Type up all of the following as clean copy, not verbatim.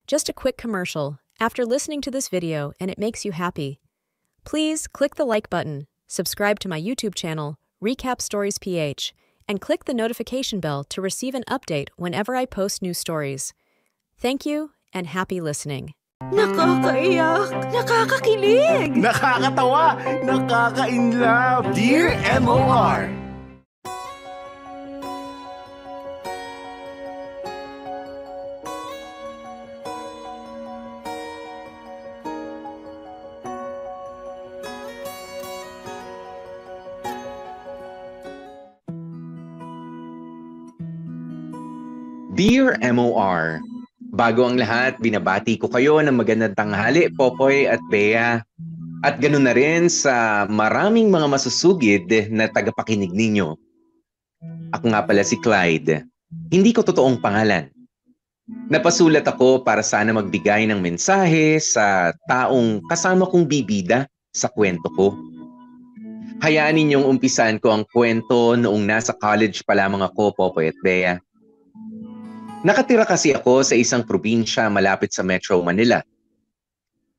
Just a quick commercial. After listening to this video and it makes you happy, please click the like button, subscribe to my YouTube channel, Recap Stories PH, and click the notification bell to receive an update whenever I post new stories. Thank you and happy listening. Nakakaiyak, nakakakilig, nakakatawa, nakaka-inlove. Dear MOR! Dear MOR, bago ang lahat, binabati ko kayo ng magandang tanghali, Popoy at Bea. At ganoon na rin sa maraming mga masusugid na tagapakinig ninyo. Ako nga pala si Clyde. Hindi ko totoong pangalan. Napasulat ako para sana magbigay ng mensahe sa taong kasama kong bibida sa kwento ko. Hayaan ninyong umpisan ko ang kwento noong nasa college pa lamang ako, Popoy at Bea. Nakatira kasi ako sa isang probinsya malapit sa Metro Manila.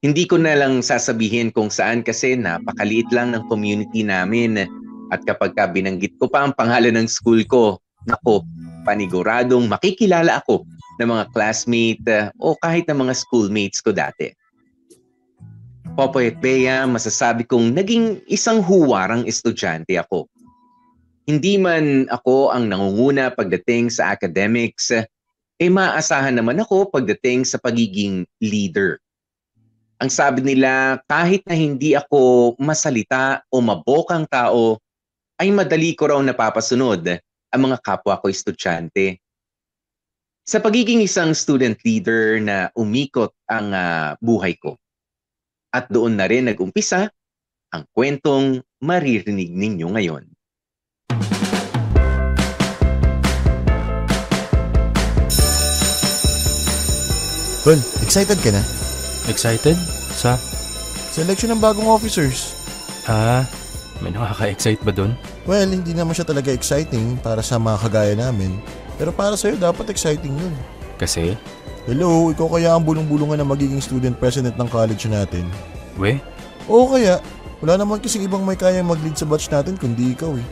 Hindi ko na lang sasabihin kung saan kasi napakaliit lang ng community namin at kapag binanggit ko pa ang pangalan ng school ko, nako, paniguradong makikilala ako ng mga classmate o kahit ng mga schoolmates ko dati. Popoy at Bea, masasabi kong naging isang huwarang estudyante ako. Hindi man ako ang nangunguna pagdating sa academics, maaasahan naman ako pagdating sa pagiging leader. Ang sabi nila, kahit na hindi ako masalita o mabokang tao, ay madali ko raw napapasunod ang mga kapwa ko estudyante. Sa pagiging isang student leader na umikot ang buhay ko. At doon na rin nag-umpisa ang kwentong maririnig ninyo ngayon. Well, excited ka na? Excited? Sa? Selection ng bagong officers. May nakaka-excite ba dun? Well, hindi naman siya talaga exciting para sa mga kagaya namin. Pero para sa'yo, dapat exciting yun. Kasi? Hello, ikaw kaya ang bulong-bulungan na magiging student president ng college natin. We? Oo kaya. Wala naman kasing ibang may kayang mag-lead sa batch natin kundi ikaw eh.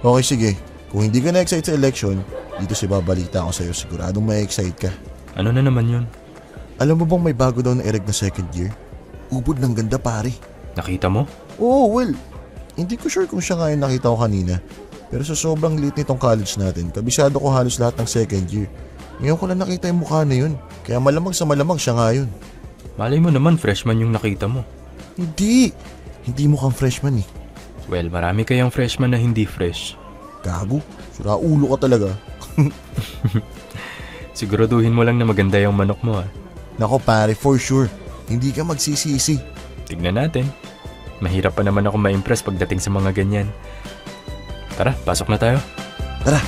Okay, sige. Kung hindi ka na-excite sa election, dito si babalita ako sa'yo. Siguradong may excite ka. Ano na naman yun? Alam mo bang may bago daw na erect na second year? Ubod ng ganda pare. Nakita mo? Oo, well, hindi ko sure kung siya nga yung nakita ko kanina. Pero sa sobrang liit nitong college natin, kabisado ko halos lahat ng second year. Ngayon ko lang nakita yung mukha na yun. Kaya malamang sa malamang siya nga yun. Malay mo naman freshman yung nakita mo. Hindi mukhang freshman eh. Well, marami kayang freshman na hindi fresh. Gago, sura ulo ka talaga. Siguraduhin mo lang na maganda yung manok mo Nako pare, for sure. Hindi ka magsisisi. Tignan natin. Mahirap pa naman ako ma-impress pagdating sa mga ganyan. Tara, pasok na tayo. Tara.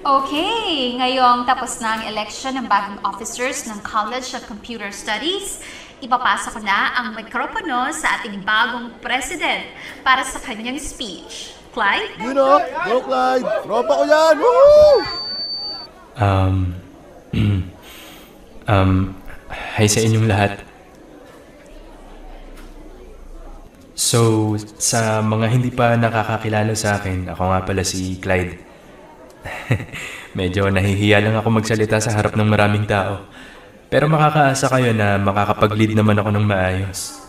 Okay, ngayong tapos na ang election ng bagong officers ng College of Computer Studies, ipapasa ko na ang mikropono sa ating bagong president para sa kanyang speech. Clyde? You know, go Clyde! Tropa ko yan! Woohoo! Hi sa inyong lahat. So, sa mga hindi pa nakakakilala sa akin, ako nga pala si Clyde. Medyo nahihiya lang ako magsalita sa harap ng maraming tao. Pero makakaasa kayo na makakapag-lead naman ako ng maayos.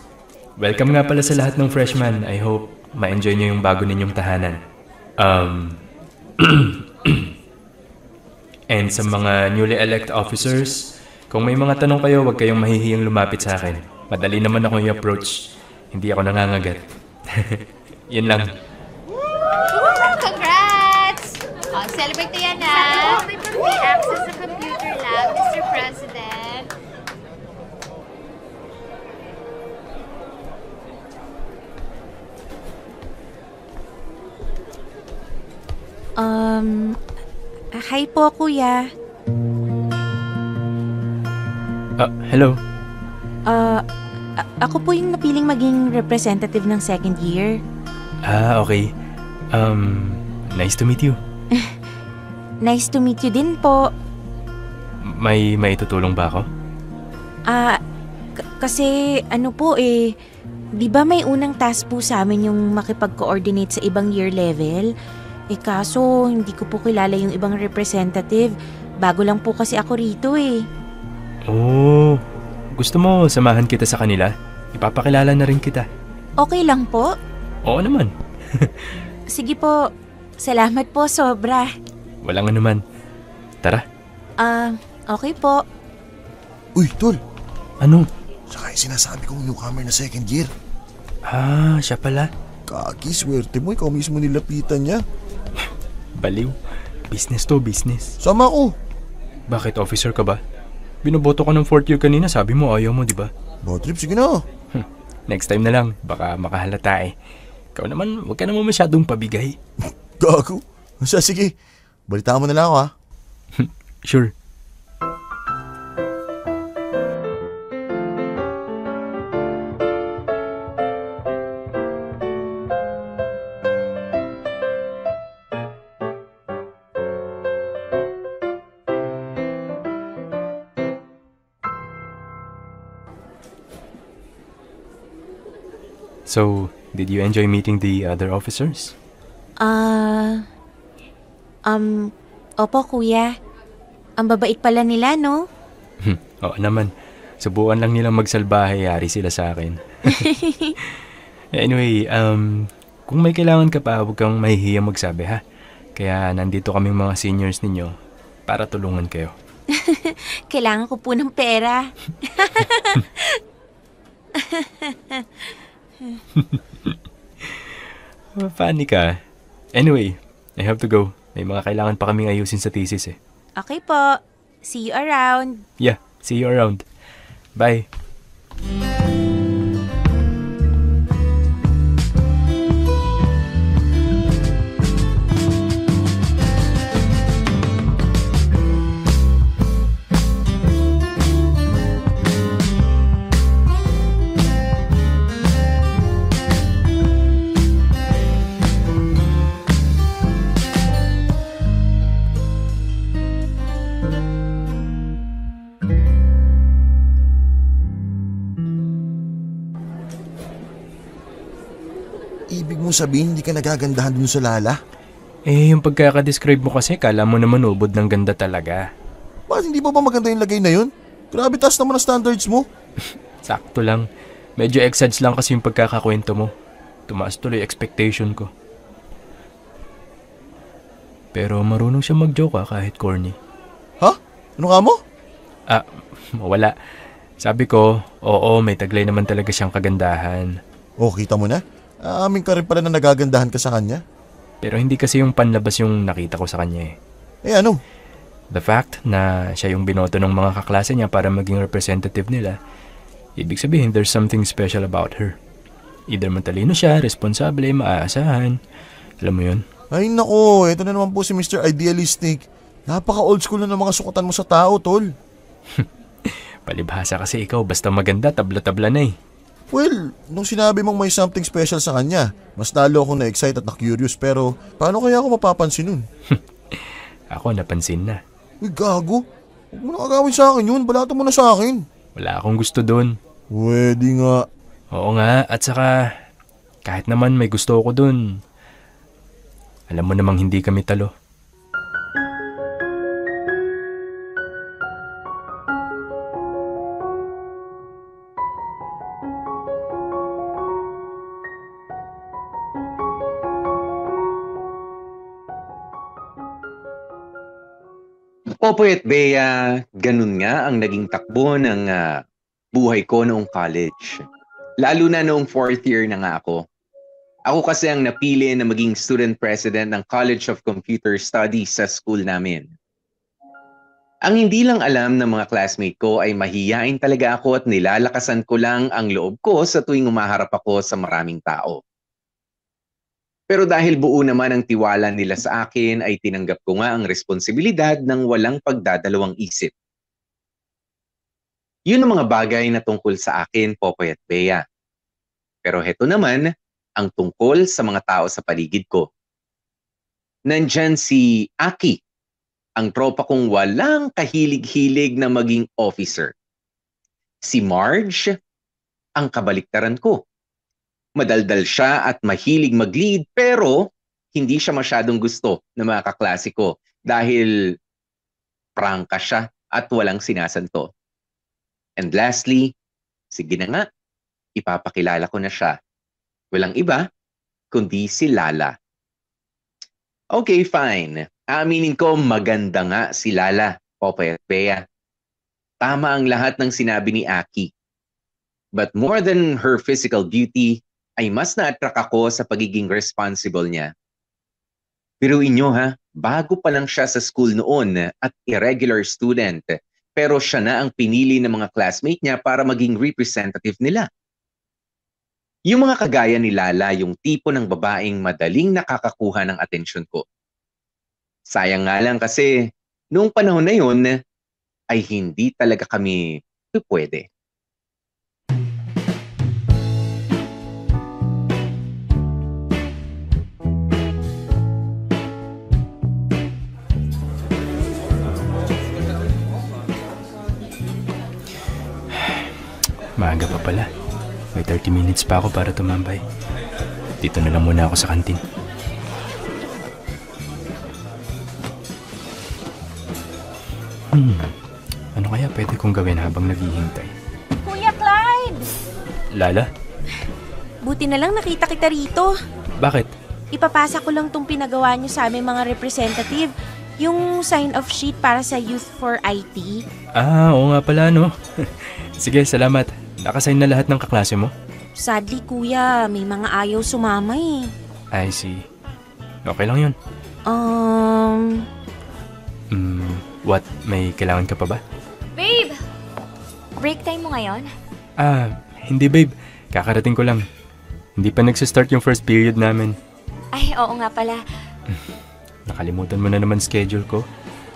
Welcome nga pala sa lahat ng freshmen. I hope ma-enjoy nyo yung bago ninyong tahanan. And sa mga newly elect officers, kung may mga tanong kayo, huwag kayong mahihiyang lumapit sa akin. Madali naman ako i-approach. Hindi ako nangangagat. Yun lang. Congrats! Celebrate na yan May access sa computer lab, Mr. President. Hi po, kuya. Hello. Ako po yung napiling maging representative ng second year. Okay. Nice to meet you. Nice to meet you din po. May tutulong ba ako? Kasi ano po di ba may unang task po sa amin yung makipag-coordinate sa ibang year level? Kaso hindi ko po kilala yung ibang representative. Bago lang po kasi ako rito Oh, gusto mo samahan kita sa kanila? Ipapakilala na rin kita. Okay lang po? Oo naman. Sige po. Salamat po sobra. Walang anuman. Tara. Okay po. Uy, tol. Ano? Saka yung sinasabi kong newcomer na second year. Siya pala. Kaki, swerte mo. Ikaw mismo nilapitan niya. Baliw. Business to business. Sama ko. Bakit, officer ka ba? Binoboto ko ng 4th year kanina. Sabi mo ayaw mo, di ba? Bad trip, sige na. Next time na lang. Baka makahalata Ikaw naman, huwag ka naman masyadong pabigay. Gago. Sige. Balitaan mo na lang ako, ha? Sure. So, did you enjoy meeting the other officers? Opo kuya. Ang babait pala nila, no? Oo naman. Subukan lang nilang magsalbahe, yari sila sa akin. Anyway, kung may kailangan ka pa, huwag kang mahihiya magsabi ha. Kaya nandito kaming mga seniors ninyo para tulungan kayo. Kailangan ko po ng pera. Funny ka. Anyway, I have to go. May mga kailangan pa kaming ayusin sa thesis Okay po. See you around. Yeah, see you around. Bye. Ibig mo sabihin hindi ka nagagandahan dun sa Lala? Yung pagkakadescribe mo kasi, kala mo naman ubod ng ganda talaga. Bakit hindi pa ba maganda yung lagay na yun? Grabe, taas naman ang standards mo. Sakto lang. Medyo exage lang kasi yung pagkakakwento mo. Tumaas tuloy expectation ko. Pero marunong siya mag-joke kahit corny. Ha? Ano nga mo? Wala. Sabi ko, oo, may taglay naman talaga siyang kagandahan. Oh, kita mo na. Aamin ka rin pala na nagagandahan ka sa kanya. Pero hindi kasi yung panlabas yung nakita ko sa kanya ano? The fact na siya yung binoto ng mga kaklase niya para maging representative nila, ibig sabihin there's something special about her. Either matalino siya, responsable, maaasahan. Alam mo yun? Ay nako, ito na naman po si Mr. Idealistic. Napaka-old school na ng mga sukutan mo sa tao, tol. Palibhasa kasi ikaw, basta maganda, tabla-tabla na Well, nung sinabi mong may something special sa kanya, mas lalo akong na-excite at na-curious pero paano kaya ako mapapansin nun? Ako napansin na. Uy, gago. Huwag mo na agawin sa akin yun. Balata mo na sa akin. Wala akong gusto dun. Pwede nga. Oo nga, at saka kahit naman may gusto ako dun, alam mo namang hindi kami talo. Popoy at Bea, ganun nga ang naging takbo ng buhay ko noong college. Lalo na noong 4th year na nga ako. Ako kasi ang napili na maging student president ng College of Computer Studies sa school namin. Ang hindi lang alam ng mga classmate ko ay mahiyain talaga ako at nilalakasan ko lang ang loob ko sa tuwing umaharap ako sa maraming tao. Pero dahil buo naman ang tiwala nila sa akin ay tinanggap ko nga ang responsibilidad ng walang pagdadalawang isip. Yun ang mga bagay na tungkol sa akin, Popoy at Bea. Pero heto naman ang tungkol sa mga tao sa paligid ko. Nandyan si Aki, ang tropa kong walang kahilig-hilig na maging officer. Si Marge, ang kabaliktaran ko. Madaldal siya at mahilig mag-lead pero hindi siya masyadong gusto ng mga kaklase ko dahil prangka siya at walang sinasanto. And lastly, sige na nga, ipapakilala ko na siya. Walang iba, kundi si Lala. Okay, fine. Aminin ko maganda nga si Lala, Popoy at Bea. Tama ang lahat ng sinabi ni Aki. But more than her physical beauty, ay mas na-attract ako sa pagiging responsible niya. Biruin nyo ha, bago pa lang siya sa school noon at irregular student, pero siya na ang pinili ng mga classmate niya para maging representative nila. Yung mga kagaya ni Lala, yung tipo ng babaeng madaling nakakakuha ng atensyon ko. Sayang nga lang kasi, noong panahon na yun, ay hindi talaga kami pwede. Maaga pa pala. May 30 minutes pa ako para tumambay. Dito na lang muna ako sa kantin. Ano kaya pwede kong gawin habang naghihintay? Kuya Clyde! Lala? Buti na lang nakita kita rito. Bakit? Ipapasa ko lang tong pinagawa niyo sa aming mga representative. Yung sign-off sheet para sa Youth for IT. Oo nga pala, no? Sige, salamat. Nakasign na lahat ng kaklase mo? Sadly, kuya, may mga ayaw sumama eh. I see. Okay lang yun. What? May kailangan ka pa ba? Babe! Break time mo ngayon? Hindi babe. Kakarating ko lang. Hindi pa nagsistart yung first period namin. Ay, oo nga pala. Nakalimutan mo na naman schedule ko.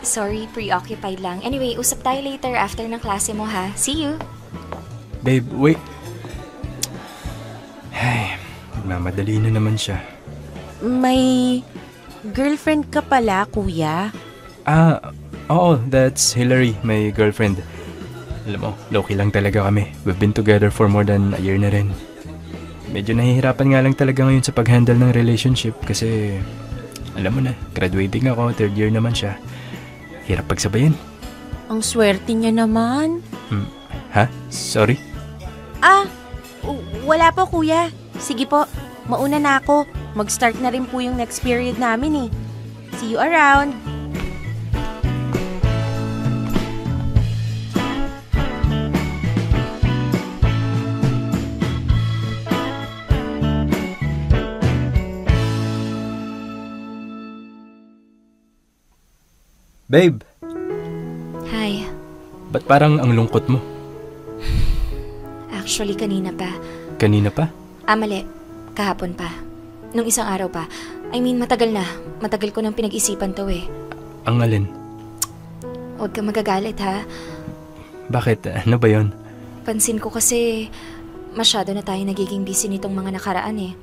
Sorry, preoccupied lang. Anyway, usap tayo later after ng klase mo ha. See you! Babe, wait. Ay, nagmamadali na naman siya. May girlfriend ka pala, kuya? Oo, that's Hillary, my girlfriend. Alam mo, low-key lang talaga kami. We've been together for more than a year na rin. Medyo nahihirapan nga lang talaga ngayon sa pag-handle ng relationship kasi, alam mo na, graduating ako, 3rd year naman siya. Hirap pagsabayin. Ang swerte niya naman. Ha? Sorry? Wala po kuya. Sige po, mauna na ako. Mag-start na rin po yung next period namin eh. See you around. Babe! Hi. Ba't parang ang lungkot mo? Actually, kanina pa. Kanina pa? Mali. Kahapon pa. Nung isang araw pa. Matagal na. Matagal ko nang pinag-isipan to eh. Ang alin? Huwag kang magagalit ha. Bakit? Ano ba yon? Pansin ko kasi masyado na tayo nagiging busy nitong mga nakaraan eh.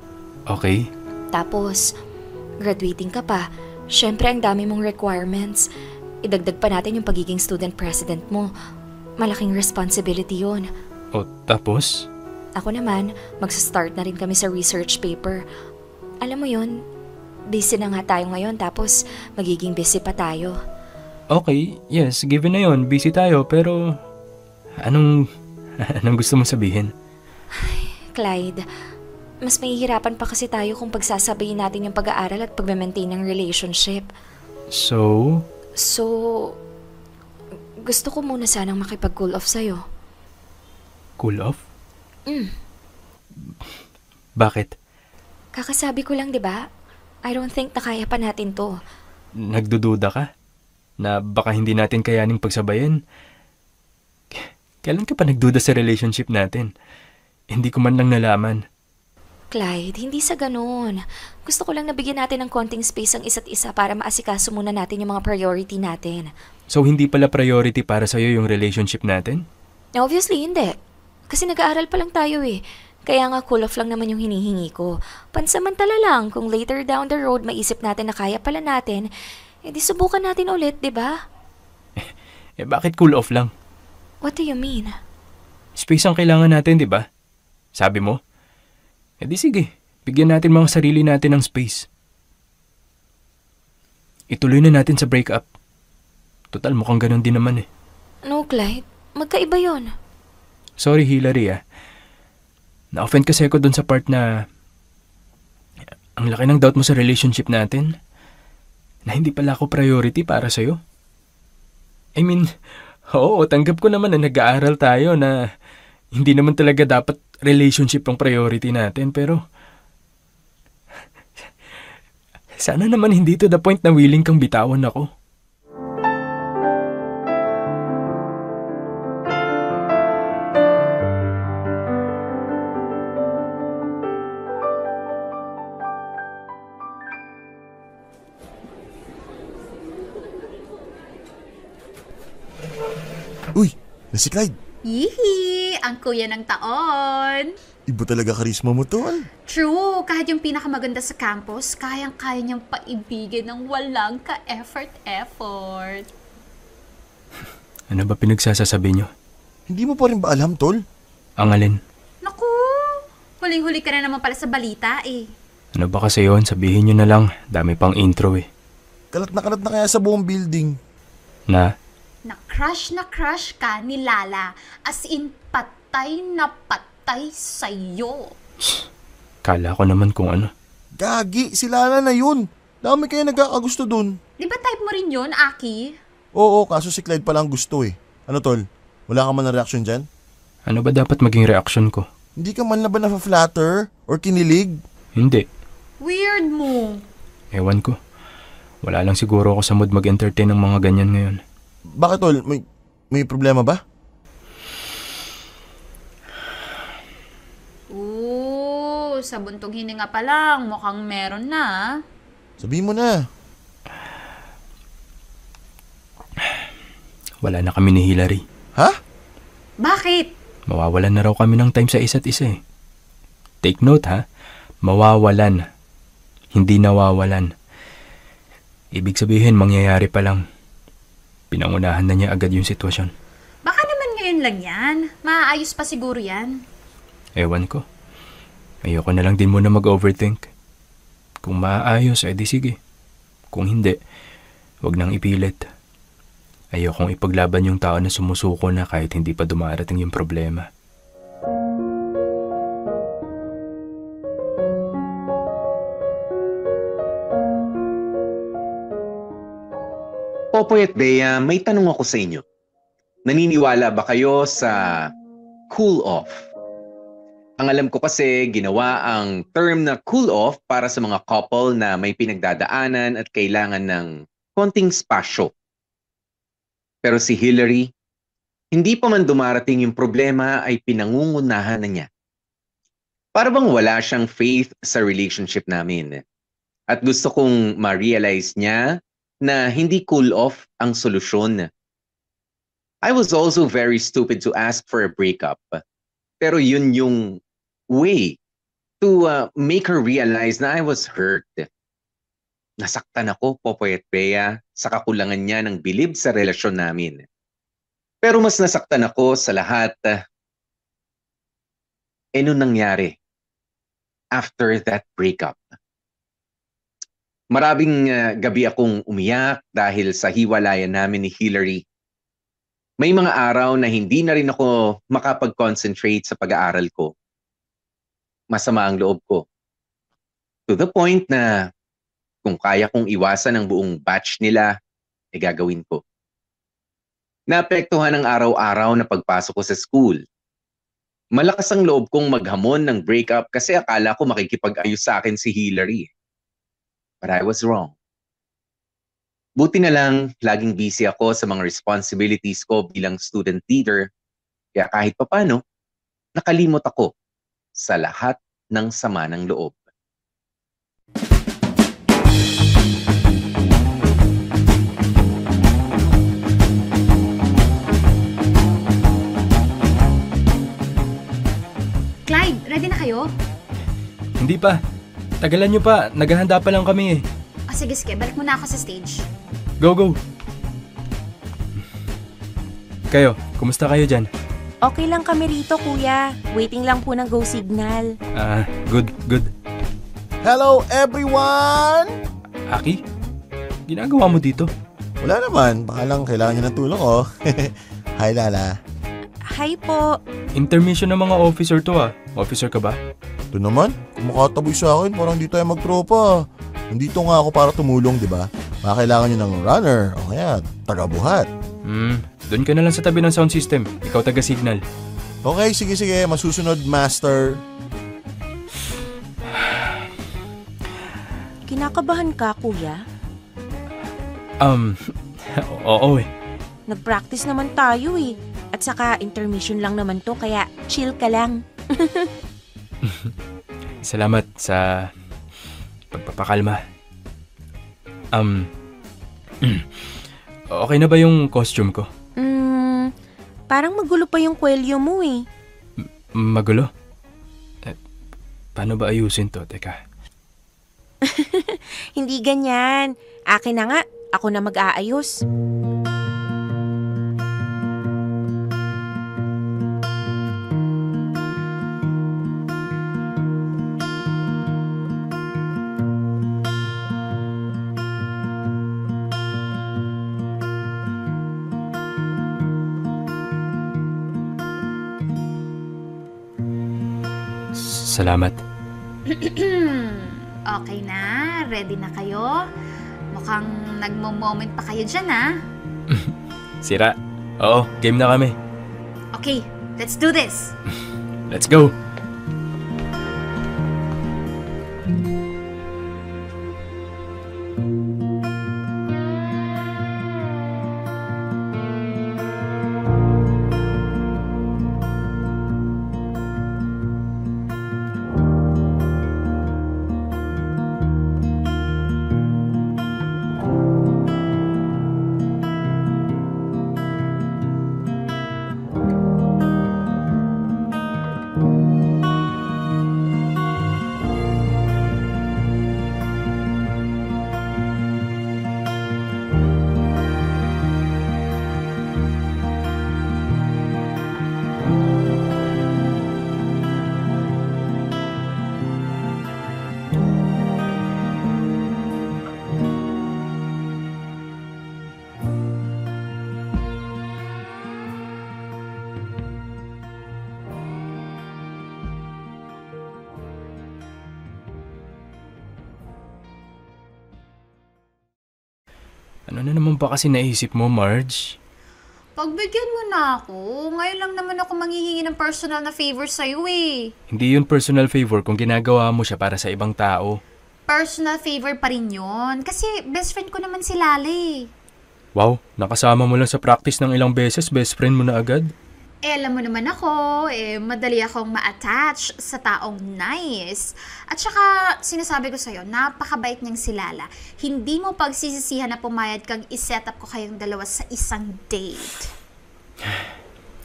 Okay. Tapos, graduating ka pa. Syempre, ang dami mong requirements. Idagdag pa natin yung pagiging student president mo. Malaking responsibility yun. O, tapos? Ako naman, magsa-start na rin kami sa research paper. Alam mo yun, busy na nga tayo ngayon tapos magiging busy pa tayo. Okay, yes, given na yon, busy tayo pero anong gusto mong sabihin? Clyde, mas mahihirapan pa kasi tayo kung pagsasabayin natin yung pag-aaral at pag-maintain ng relationship. So, gusto ko muna sanang makipag-cool off sa'yo. Cool off? Bakit? Kakasabi ko lang, di ba? I don't think na kaya pa natin to. Nagdududa ka? Na baka hindi natin kayaning pagsabayin? Kailan ka pa nagduda sa relationship natin? Hindi ko man lang nalaman. Clyde, hindi sa ganun. Gusto ko lang nabigyan natin ng konting space ang isa't isa para maasikaso muna natin yung mga priority natin. So hindi pala priority para sa'yo yung relationship natin? Obviously, hindi. Kasi nag-aaral pa lang tayo eh. Kaya nga cool off lang naman yung hinihingi ko. Pansamantala lang, kung later down the road maisip natin na kaya pala natin, edi subukan natin ulit, di ba? Bakit cool off lang? What do you mean? Space ang kailangan natin, di ba? Sabi mo? Di sige, bigyan natin mga sarili natin ng space. Ituloy na natin sa breakup. Total, mukhang ganun din naman eh. No, Clyde. Magkaiba yon. Sorry, Hillary Na-offend kasi ako dun sa part na ang laki ng doubt mo sa relationship natin na hindi pala ako priority para sa'yo. I mean, oo, tanggap ko naman na nag-aaral tayo na hindi naman talaga dapat relationship ang priority natin, pero sana naman hindi to the point na willing kang bitawan ako. Uy, si Clyde. Yihi! Ang kuya ng taon! Iba talaga karisma mo, tol. True, kahit yung pinakamaganda sa campus, kayang-kaya niyang paibigin ng walang ka-effort. Ano ba pinagsasasabi niyo? Hindi mo pa rin ba alam, tol? Ang alin? Naku! Huling-huli ka na naman pala sa balita eh. Ano ba kasi yun? Sabihin niyo na lang. Dami pang intro eh. Kalat na kaya sa buong building. Na Na crush ka ni Lala. As in, patay na patay sa'yo. Kala ko naman kung ano. Gagi, si Lala na yun. Dami kayo nagkakagusto dun. Di ba type mo rin yun, Aki? Oo, kaso si Clyde palang gusto eh. Ano, tol? Wala ka man na reaction dyan? Ano ba dapat maging reaction ko? Hindi ka man na ba na-flatter? Or kinilig? Hindi. Weird mo. Ewan ko. Wala lang siguro ako sa mood mag-entertain ng mga ganyan ngayon. Bakit, tol? May problema ba? Sa buntong hininga pa lang, mukhang meron na. Sabihin mo na. Wala na kami ni Hillary. Ha? Bakit? Mawawalan na raw kami ng time sa isa't isa eh. Take note ha, mawawalan. Hindi nawawalan. Ibig sabihin, mangyayari pa lang. Pinangunahan na niya agad yung sitwasyon. Baka naman ngayon lang yan. Maayos pa siguro yan. Ewan ko. Ayoko na lang din muna mag-overthink. Kung maayos, edi sige. Kung hindi, wag nang ipilit. Ayokong ipaglaban yung tao na sumusuko na kahit hindi pa dumarating yung problema. Popoy at Bea, may tanong ako sa inyo. Naniniwala ba kayo sa cool off? Ang alam ko kasi ginawa ang term na cool off para sa mga couple na may pinagdadaanan at kailangan ng konting spasyo. Pero si Hillary, hindi pa man dumarating yung problema ay pinangungunahan na niya. Para bang wala siyang faith sa relationship namin. At gusto kong ma-realize niya na hindi cool off ang solusyon. I was also very stupid to ask for a breakup. Pero yun yung way to make her realize na I was hurt. Nasaktan ako, Popoy at Bea, sa kakulangan niya ng bilib sa relasyon namin. Pero mas nasaktan ako sa lahat, nung nangyari after that breakup. Maraming gabi akong umiyak dahil sa hiwalayan namin ni Hillary. May mga araw na hindi na rin ako makapag-concentrate sa pag-aaral ko. Masama ang loob ko. To the point na kung kaya kong iwasan ang buong batch nila, gagawin ko. Naapektuhan ang araw-araw na pagpasok ko sa school. Malakas ang loob kong maghamon ng breakup kasi akala ko makikipag-ayos sa akin si Hillary. But I was wrong. Buti na lang, laging busy ako sa mga responsibilities ko bilang student leader, kaya kahit papano, nakalimot ako sa lahat ng sama ng loob. Hindi pa. Tagalan nyo pa. Naghahanda pa lang kami eh. Sige, balik muna ako sa stage. Go, go. Kayo, kumusta kayo dyan? Okay lang kami rito, kuya. Waiting lang po ng go signal. Good. Hello everyone! Aki? Ginagawa mo dito? Wala naman, baka lang kailangan niyo ng tulong oh. Hi Lala. Hi po. Intermission ng mga officer to ah. Officer ka ba? Ito naman, kung makataboy sa akin, parang di tayo magtropa. Nandito nga ako para tumulong, di ba? Baka kailangan niyo ng runner o kaya taga-buhat. Doon ka na lang sa tabi ng sound system. Ikaw taga-signal. Okay, sige, masusunod, master. Kinakabahan ka, kuya? Oo eh. Nag-practice naman tayo eh. At saka intermission lang naman to, kaya chill ka lang. Salamat sa pagpapakalma. Okay na ba yung costume ko? Parang magulo pa yung kwelyo mo eh. Magulo? Paano ba ayusin to? Teka. Hindi ganyan. Akin na nga, ako na mag-aayos. Salamat. Okay na? Ready na kayo? Mukhang nagmo-moment pa kayo dyan, ha? Sira. Oo, game na kami. Okay, let's do this! Let's go! Ano na naman ba kasi naisip mo, Marge? Pagbigyan mo na ako. Ngayon lang naman ako manghihingi ng personal na favor sa'yo eh. Hindi yun personal favor kung ginagawa mo siya para sa ibang tao. Personal favor pa rin yun. Kasi best friend ko naman si Lale. Wow, nakasama mo lang sa practice ng ilang beses, best friend mo na agad? Alam mo naman ako, madali akong ma-attach sa taong nice. At saka, sinasabi ko sa'yo, napakabait niyang si Lala. Hindi mo pagsisisihan na pumayad kang iset up ko kayong dalawa sa isang date.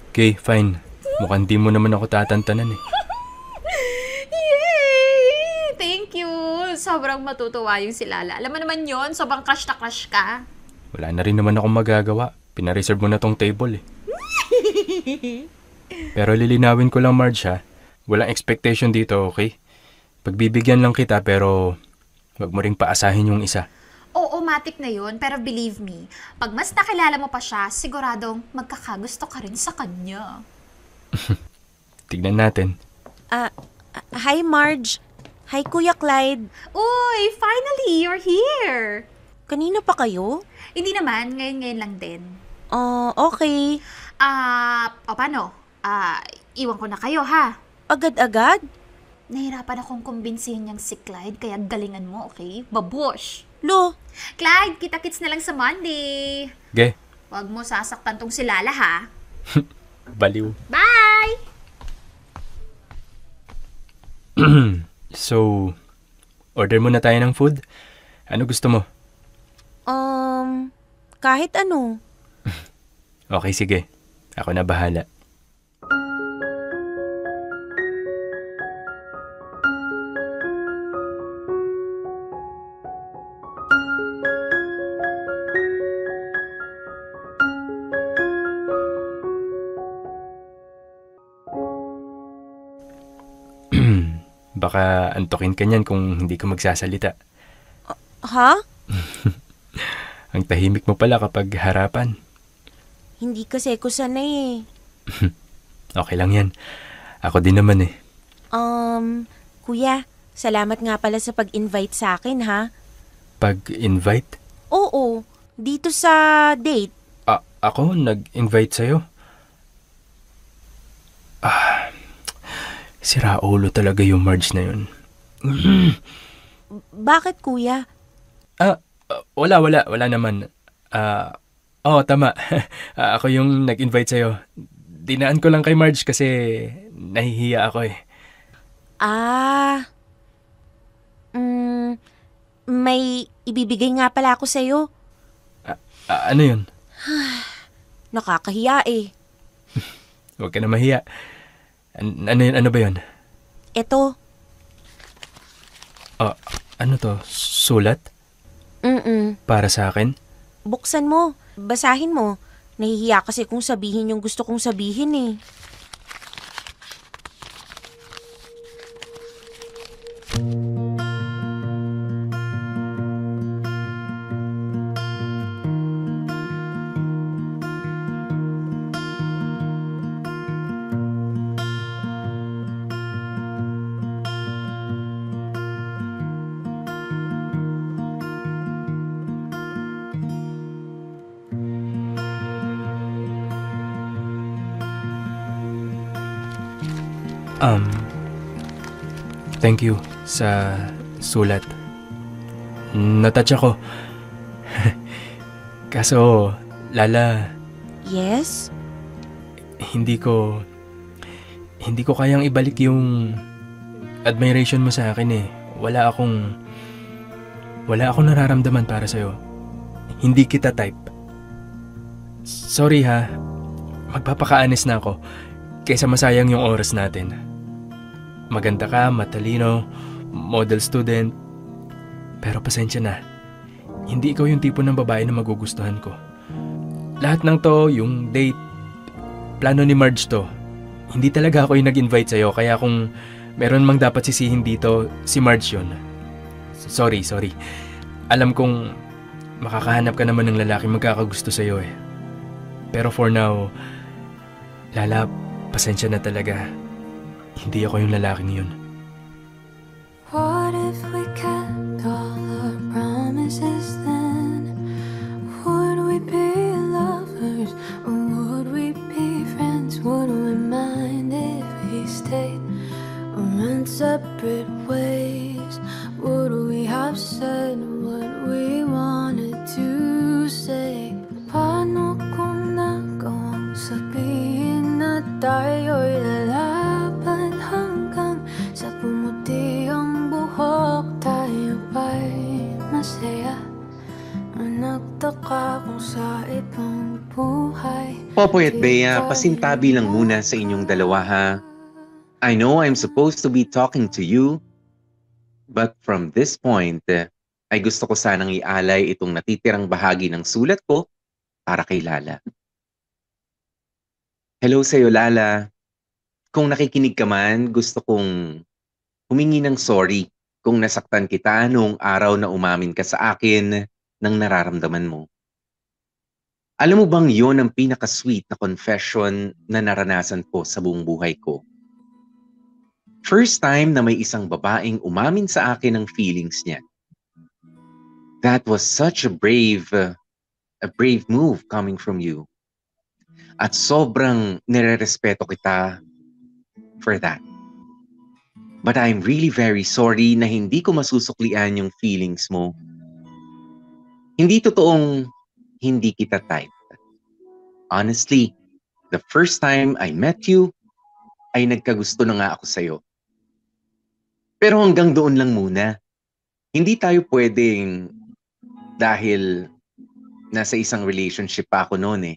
Okay, fine. Mukhang di mo naman ako tatantanan eh. Yay! Thank you! Sobrang matutuwa yung si Lala. Alam mo naman yon, sobrang crush na crush ka. Wala na rin naman akong magagawa. Pinareserve mo na tong table eh. Pero lilinawin ko lang, Marge, ha? Walang expectation dito, okay? Pagbibigyan lang kita pero wag mo ring paasahin yung isa. Oo, matik na yun. Pero believe me, pag mas nakilala mo pa siya, siguradong magkakagusto ka rin sa kanya. Tignan natin. Hi Marge. Hi Kuya Clyde. Uy, finally, you're here! Kanina pa kayo? Hindi naman, ngayon lang din. Okay. Paano? Iwan ko na kayo, ha? Agad-agad? Nahirapan akong kumbinsihin niyang si Clyde, kaya galingan mo, okay? Babush! Lo, Clyde, kita-kits na lang sa Monday. Ge, Huwag mo sasaktan tong si Lala, ha? baliw. Bye! So, order muna tayo ng food. Ano gusto mo? kahit ano. Okay, sige. Ako na bahala. Baka antukin ka niyan kung hindi ka magsasalita. Ha? Ang tahimik mo pala kapag harapan. Hindi kasi ko sanay eh. Okay lang yan. Ako din naman eh. Kuya, salamat nga pala sa pag-invite sa akin ha. Pag-invite? Oo, dito sa date. Ako nag-invite sa'yo? Sira ulo talaga yung Marge na yun. Bakit kuya? Wala naman. Tama. Ako yung nag-invite sa'yo. Dinaan ko lang kay Marge kasi nahihiya ako eh. May ibibigay nga pala ako sa'yo. Ano yun? Nakakahiya eh. Huwag ka na mahiya. Ano ba yun? Eto. Ano to? Sulat? Para sa akin? Buksan mo. Basahin mo. Nahihiya kasi kung sabihin yung gusto kong sabihin eh. Thank you sa sulat. Natouch ako. Kaso, Lala, Yes? hindi ko kayang ibalik yung admiration mo sa akin eh. Wala akong nararamdaman para sa'yo. Hindi kita type. Sorry ha. Magpapaka-honest na ako kaysa masayang yung oras natin. Maganda ka, matalino, model student. Pero pasensya na. Hindi ikaw yung tipo ng babae na magugustuhan ko. Lahat ng to, yung date, plano ni Marge to. Hindi talaga ako yung nag-invite sa'yo, kaya kung meron mang dapat sisihin dito, si Marge yun. Sorry. Alam kong makakahanap ka naman ng lalaki magkakagusto sa'yo eh. Pero for now, Lala, pasensya na talaga. Hindi ako yung lalaking yun. What if we kept all our promises then? Would we be lovers or would we be friends? Would we mind if we stayed or went separate ways? Would we have said what we wanted to say? Paano kung nagawang sabihin na tayo'y lalaban hanggang sa pumuti ang buhok? Tayo ba'y masaya o nagtaka kung sa ibang buhay? Popoy at Bea, pasintabi lang muna sa inyong dalawa ha. I know I'm supposed to be talking to you, but from this point, ay gusto ko sanang ialay itong natitirang bahagi ng sulat ko para kay Lala. Hello sa'yo, Lala. Kung nakikinig ka man, gusto kong humingi ng sorry kung nasaktan kita noong araw na umamin ka sa akin ng nararamdaman mo. Alam mo bang yon ang pinaka-sweet na confession na naranasan ko sa buong buhay ko? First time na may isang babaeng umamin sa akin ng feelings niya. That was such a brave move coming from you. At sobrang nirerespeto kita for that. But I'm really very sorry na hindi ko masusuklian yung feelings mo. Hindi totoong hindi kita type. Honestly, the first time I met you, ay nagkagusto na nga ako sa'yo. Pero hanggang doon lang muna. Hindi tayo pwedeng dahil nasa isang relationship pa ako noon eh.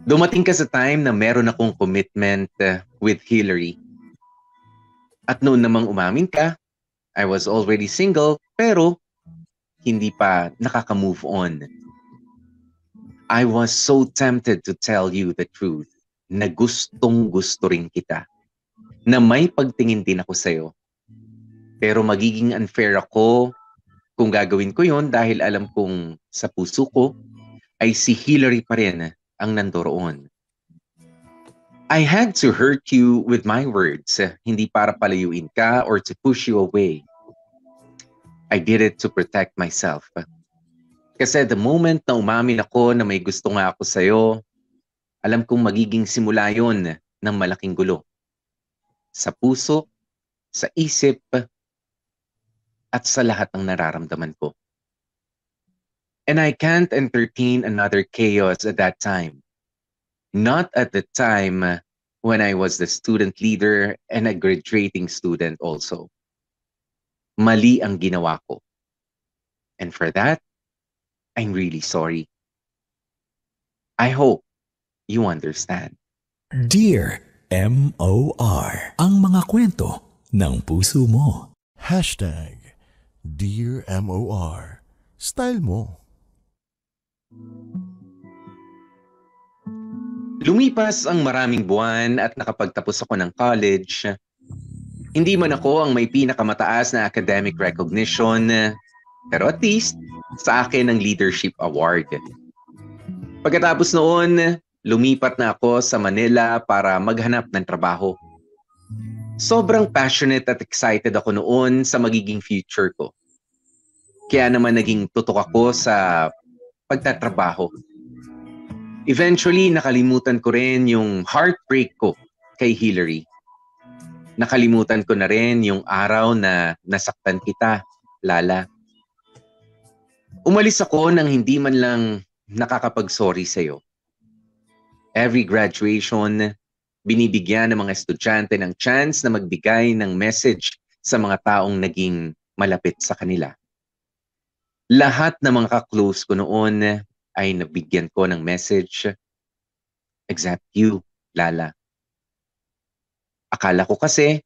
Dumating ka sa time na meron akong commitment with Hillary. At noon namang umamin ka, I was already single pero hindi pa nakaka-move on. I was so tempted to tell you the truth na gustong-gusto rin kita. na may pagtingin din ako sa'yo. Pero magiging unfair ako kung gagawin ko yon dahil alam kong sa puso ko ay si Hillary pa rin ang nandoroon. I had to hurt you with my words, hindi para palayuin ka or to push you away. I did it to protect myself. Kasi the moment na umamin ako na may gusto nga ako sa'yo, alam kong magiging simula yon ng malaking gulo. Sa puso, sa isip, at sa lahat ng nararamdaman ko. And I can't entertain another chaos at that time. Not at the time when I was the student leader and a graduating student also. Mali ang ginawa ko. And for that, I'm really sorry. I hope you understand. Dear MOR, ang mga kwento ng puso mo. Dear MOR, style mo. Lumipas ang maraming buwan at nakapagtapos ako ng college. Hindi man ako ang may pinakamataas na academic recognition, pero at least sa akin ang leadership award. Pagkatapos noon, lumipat na ako sa Manila para maghanap ng trabaho. Sobrang passionate at excited ako noon sa magiging future ko. Kaya naman naging tutok ako sa pagtatrabaho. Eventually, nakalimutan ko rin yung heartbreak ko kay Hillary. Nakalimutan ko na rin yung araw na nasaktan kita, Lala. Umalis ako nang hindi man lang nakakapag-sorry sa'yo. Every graduation, binibigyan ng mga estudyante ng chance na magbigay ng message sa mga taong naging malapit sa kanila. Lahat ng mga ka-close ko noon ay nabigyan ko ng message, except you, Lala. Akala ko kasi,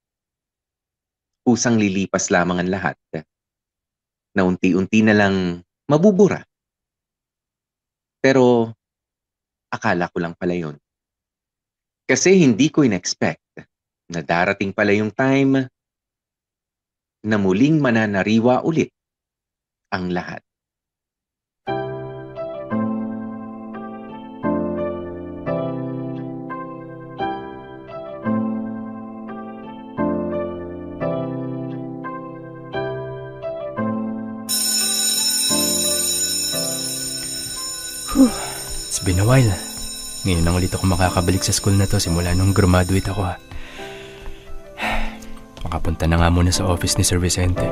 pusang lilipas lamang ang lahat, na unti-unti na lang mabubura. Pero, akala ko lang pala yun. Kasi hindi ko in-expect na darating pala yung time na muling mananariwa ulit ang lahat. It's been a while. Ngayon lang ulit ako makakabalik sa school na to simula nung graduate ako ha. Makapunta na nga muna sa office ni Sir Vicente.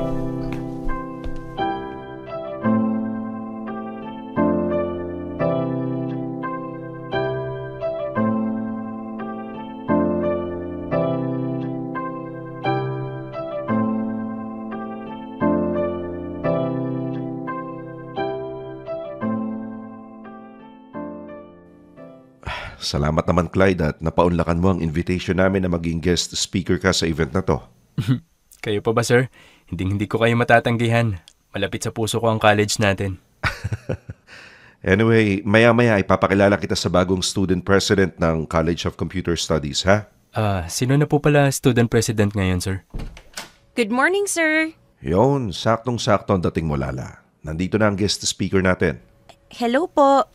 Salamat naman, Clyde, at napaunlakan mo ang invitation namin na maging guest speaker ka sa event na to. Kayo pa ba, sir? Hindi ko kayo matatanggihan. Malapit sa puso ko ang college natin. Anyway, maya-maya ipapakilala kita sa bagong student president ng College of Computer Studies, ha? Sino na po pala student president ngayon, sir? Good morning, sir. Yon, saktong-sakto ang dating mo, Lala. Nandito na ang guest speaker natin. Hello po.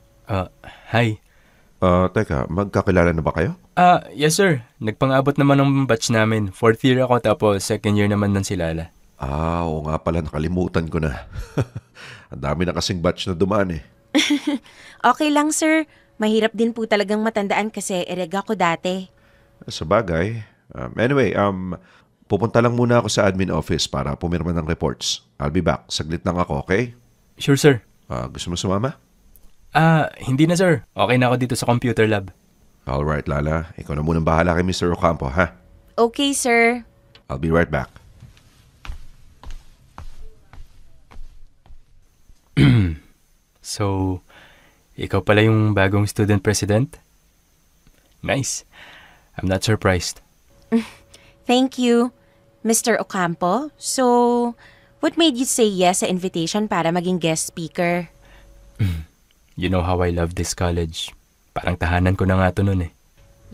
Hi. Teka, magkakilala na ba kayo? Yes sir. Nagpang-abot naman ng batch namin. 4th year ako tapos 2nd year naman ng si Lala. Oo nga pala, nakalimutan ko na. Ang dami na kasing batch na dumaan eh. Okay lang, sir. Mahirap din po talagang matandaan kasi erega ko dati. Sa bagay. Anyway, pupunta lang muna ako sa admin office para pumirma ng reports. I'll be back. Saglit lang ako, okay? Sure, sir. Gusto mo sumama? Hindi na sir. Okay na ako dito sa computer lab. Alright, Lala. Ikaw na munang bahala kay Mr. Ocampo, ha? Okay, sir. I'll be right back. So, ikaw pala yung bagong student president? Nice. I'm not surprised. Thank you, Mr. Ocampo. So, what made you say yes sa invitation para maging guest speaker? You know how I love this college. Parang tahanan ko na nga ito nun eh.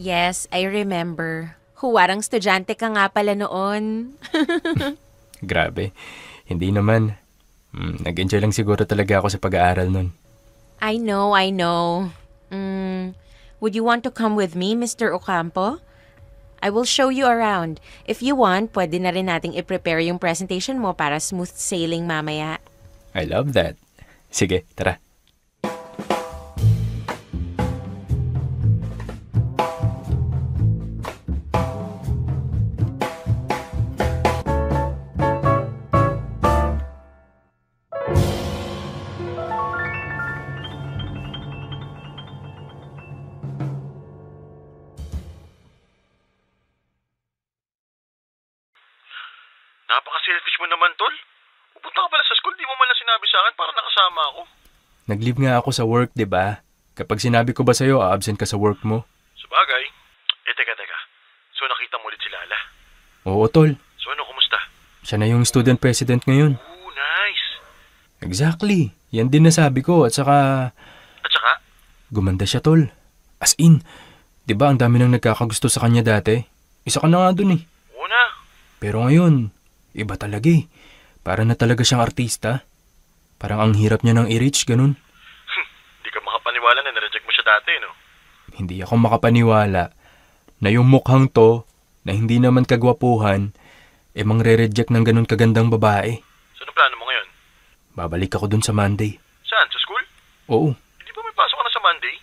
Yes, I remember. Huwarang estudyante ka nga pala noon. Grabe. Hindi naman. Nag-enjoy lang siguro talaga ako sa pag-aaral nun. I know. Would you want to come with me, Mr. Ocampo? I will show you around. If you want, pwede na rin nating i-prepare yung presentation mo para smooth sailing mamaya. I love that. Sige, tara. Napaka-selfish mo naman, Tol. Pupunta ka pala sa school, di mo man lang sinabi sa akin para nakasama ako. Nag-leave nga ako sa work, di ba? Kapag sinabi ko ba sa'yo, absent ka sa work mo? Sabagay. Teka. So nakita mo ulit si Lala? Oo, Tol. So ano, kumusta? Siya na yung student president ngayon. Oh, nice. Exactly. Yan din nasabi ko. At saka... Gumanda siya, Tol. As in, di ba ang dami nang nagkakagusto sa kanya dati? Isa ka na nga dun eh. Oo na. Pero ngayon, iba talaga eh. Para na talaga siyang artista. Parang ang hirap niya nang i-reach, ganun. Hindi ka makapaniwala na na-reject mo siya dati, no? Hindi ako makapaniwala na yung mukhang to, na hindi naman kagwapuhan, mangre-reject ng ganun kagandang babae. So, anong plano mo ngayon? Babalik ako dun sa Monday. Saan? Sa school? Oo. Hindi ba may pasok ka na sa Monday?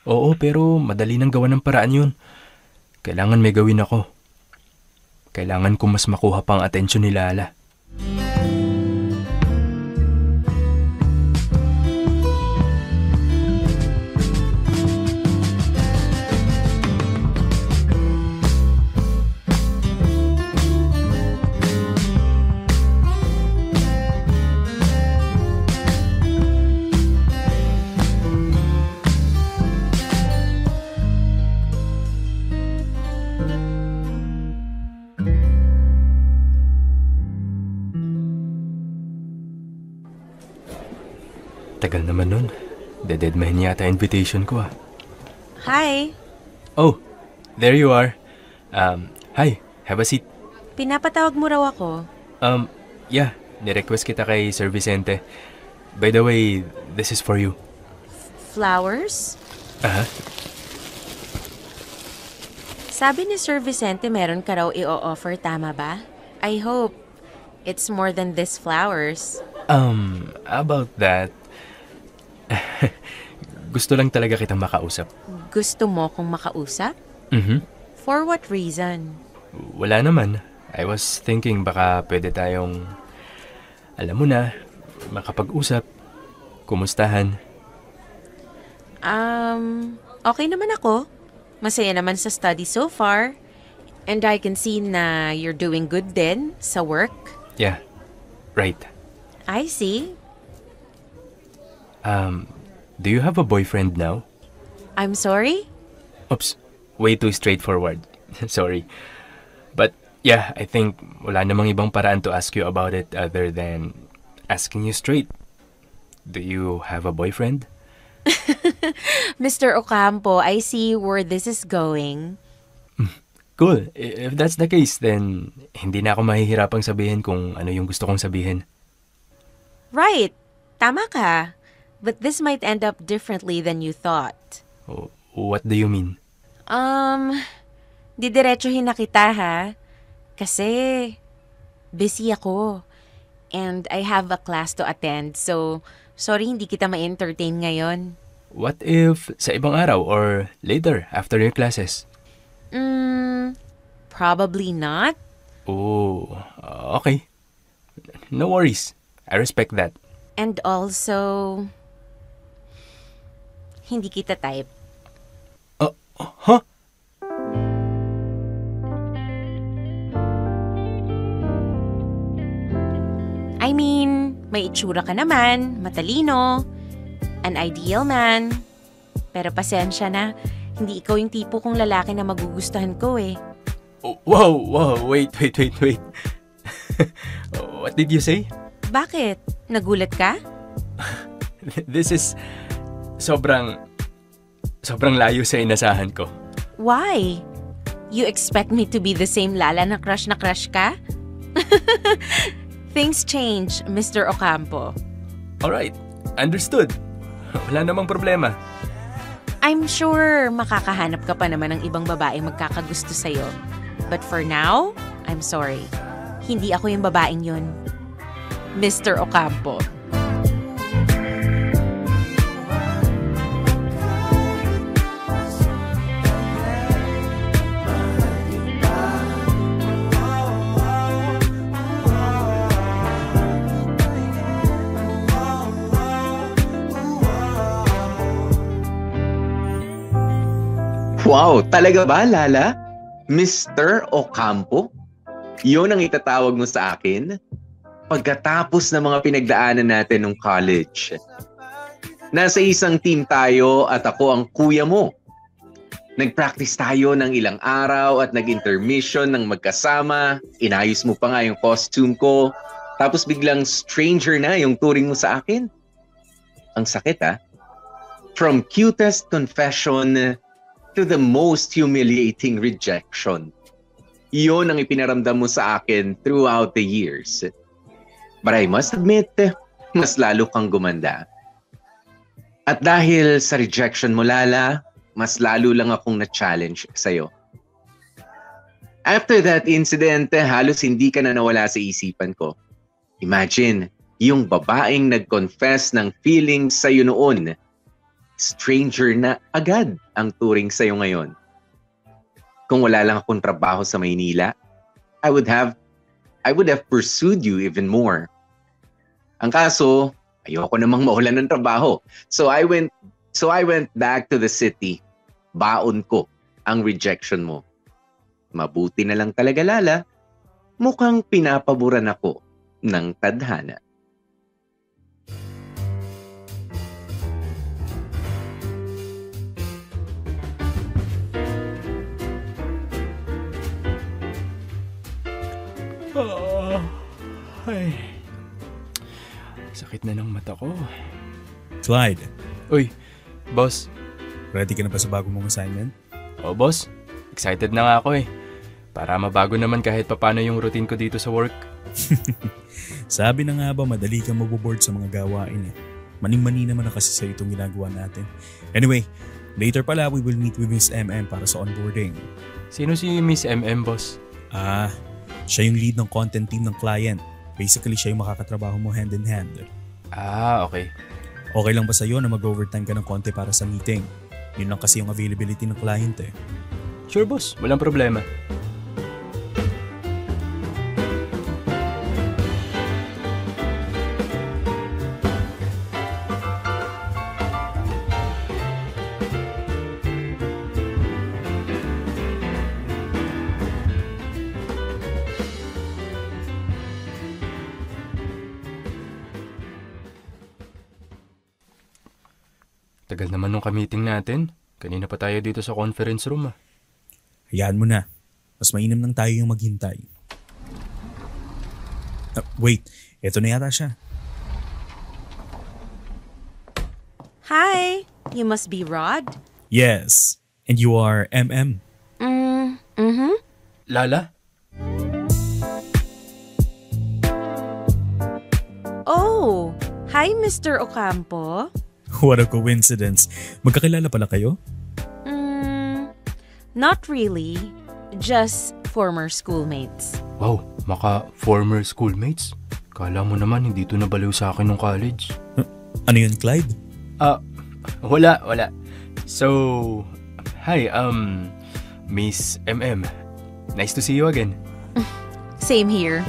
Oo, pero madali nang gawa ng paraan yun. Kailangan may gawin ako. Kailangan ko mas makuha pang atensyon ni Lala. Tagal naman nun. Dededmahin yata invitation ko ah. Hi. Oh, there you are. Hi, have a seat. Pinapatawag mo raw ako. Yeah, nirequest kita kay Sir Vicente. By the way, this is for you. Flowers? Aha. Sabi ni Sir Vicente meron ka raw i-o-offer, tama ba? I hope it's more than these flowers. About that, gusto lang talaga kitang makausap. Gusto mo kong makausap? For what reason? Wala naman. I was thinking baka pwede tayong, alam mo na, makapag-usap, kumustahan. Okay naman ako. Masaya naman sa study so far. And I can see na you're doing good din sa work. Yeah, right. I see. Do you have a boyfriend now? I'm sorry? Oops, way too straightforward. Sorry. But yeah, I think wala namang ibang paraan to ask you about it other than asking you straight. Do you have a boyfriend? Mr. Ocampo, I see where this is going. Cool. If that's the case, then hindi na ako mahihirapang sabihin kung ano yung gusto kong sabihin. Right. Tama ka. But this might end up differently than you thought. Oh, what do you mean? Didiretsuhin na kita ha. Kasi busy ako. And I have a class to attend. So, sorry hindi kita ma-entertain ngayon. What if sa ibang araw or later after your classes? Probably not. Oh, okay. No worries. I respect that. And also, hindi kita type. Huh? I mean, may itsura ka naman, matalino, an ideal man. Pero pasensya na, hindi ikaw yung tipo kong lalaki na magugustuhan ko eh. Wow, wait. What did you say? Bakit? Nagulat ka? This is sobrang layo sa inasahan ko. Why? You expect me to be the same Lala na crush ka? Things change, Mr. Ocampo. Alright, understood. Wala namang problema. I'm sure makakahanap ka pa naman ng ibang babaeng magkakagusto sa'yo. But for now, I'm sorry. Hindi ako yung babaeng yun. Mr. Ocampo. Wow, talaga ba, Lala? Mr. Ocampo? Yun ang itatawag mo sa akin? Pagkatapos ng mga pinagdaanan natin nung college. Nasa isang team tayo at ako ang kuya mo. Nag-practice tayo ng ilang araw at nag-intermission ng magkasama. Inayos mo pa nga yung costume ko. Tapos biglang stranger na yung turing mo sa akin. Ang sakit From cutest confession to the most humiliating rejection. Iyon ang ipinaramdam mo sa akin throughout the years. But I must admit, mas lalo kang gumanda. At dahil sa rejection mo, Lala, mas lalo lang akong na-challenge sa'yo. After that incident, halos hindi ka na nawala sa isipan ko. Imagine, yung babaeng nag-confess ng feelings sa'yo noon, stranger na agad ang turing sa'yo ngayon. Kung wala lang akong trabaho sa Maynila, I would have pursued you even more. Ang kaso, ayoko namang mawalan ng trabaho. So I went back to the city. Baon ko ang rejection mo. Mabuti na lang talaga, Lala. Mukhang pinapaboran ako ng tadhana. Ay, sakit na ng mata ko. Clyde. Uy, boss. Ready ka na ba sa bago mong assignment? Oh, boss. Excited na nga ako Para mabago naman kahit papano yung routine ko dito sa work. Sabi na nga ba, madali kang maboboard sa mga gawain Maning-mani naman na kasi sa itong ginagawa natin. Anyway, later pala we will meet with Miss MM para sa onboarding. Sino si Miss MM, boss? Siya yung lead ng content team ng client. Basically, siya yung makakatrabaho mo hand in hand. Okay. Okay lang ba sa'yo na mag-overtime ka ng konti para sa meeting? Yun lang kasi yung availability ng client Sure, boss. Walang problema. Tagal naman nung ka-meeting natin. Kanina pa tayo dito sa conference room Hayaan mo na. Mas mainam nang tayo yung maghintay. Wait, eto na yata siya. Hi, you must be Rod? Yes, and you are MM? Lala? Oh, hi Mr. Ocampo. What a coincidence. Magkakilala pala kayo? Not really. Just former schoolmates. Wow, former schoolmates? Kala mo naman hindi ito nabaliw sa akin nung college. Ano yun, Clyde? Wala. So, hi, Miss MM. Nice to see you again. Same here.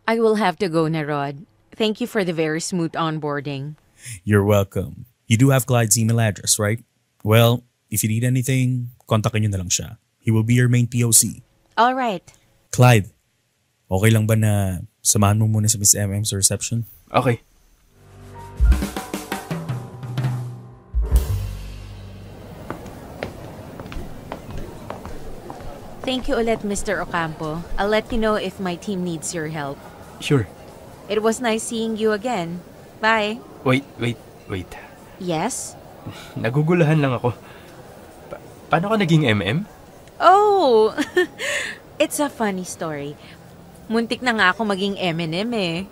I will have to go na, Rod. Thank you for the very smooth onboarding. You're welcome. You do have Clyde's email address, right? Well, if you need anything, kontakin nyo na lang siya. He will be your main POC. All right. Clyde, Okay lang ba na samahan mo muna si Miss MM sa reception? Okay. Thank you ulit, Mr. Ocampo. I'll let you know if my team needs your help. Sure. It was nice seeing you again. Bye. Wait. Yes? Nagugulahan lang ako. Paano ka naging MM? Oh! It's a funny story. Muntik na nga ako maging M&M eh.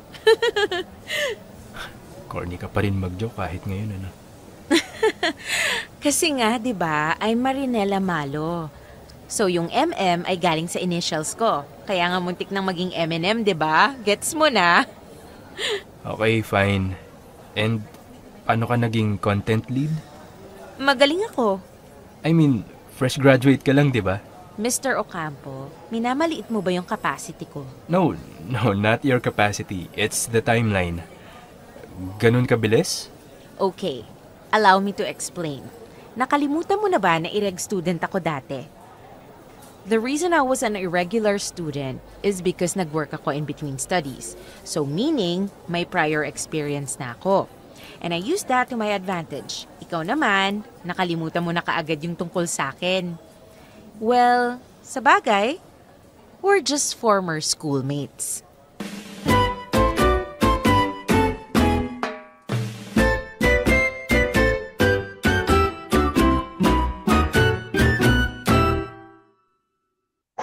Corny ka pa rin mag-joke kahit ngayon, ano? Kasi nga, di ba, I'm Marinela Malo. So yung MM ay galing sa initials ko. Kaya nga muntik nang maging M&M, di ba? Gets mo na? Okay, fine. And paano ka naging content lead? Magaling ako. I mean, fresh graduate ka lang, di ba? Mr. Ocampo, minamaliit mo ba yung capacity ko? No, not your capacity. It's the timeline. Ganun kabilis? Okay, allow me to explain. Nakalimutan mo na ba na ireg student ako dati? The reason I was an irregular student is because nag-work ako in between studies. So meaning, may prior experience na ako. And I used that to my advantage. Ikaw naman, nakalimutan mo na kaagad yung tungkol sa akin. Well, sa bagay, we're just former schoolmates.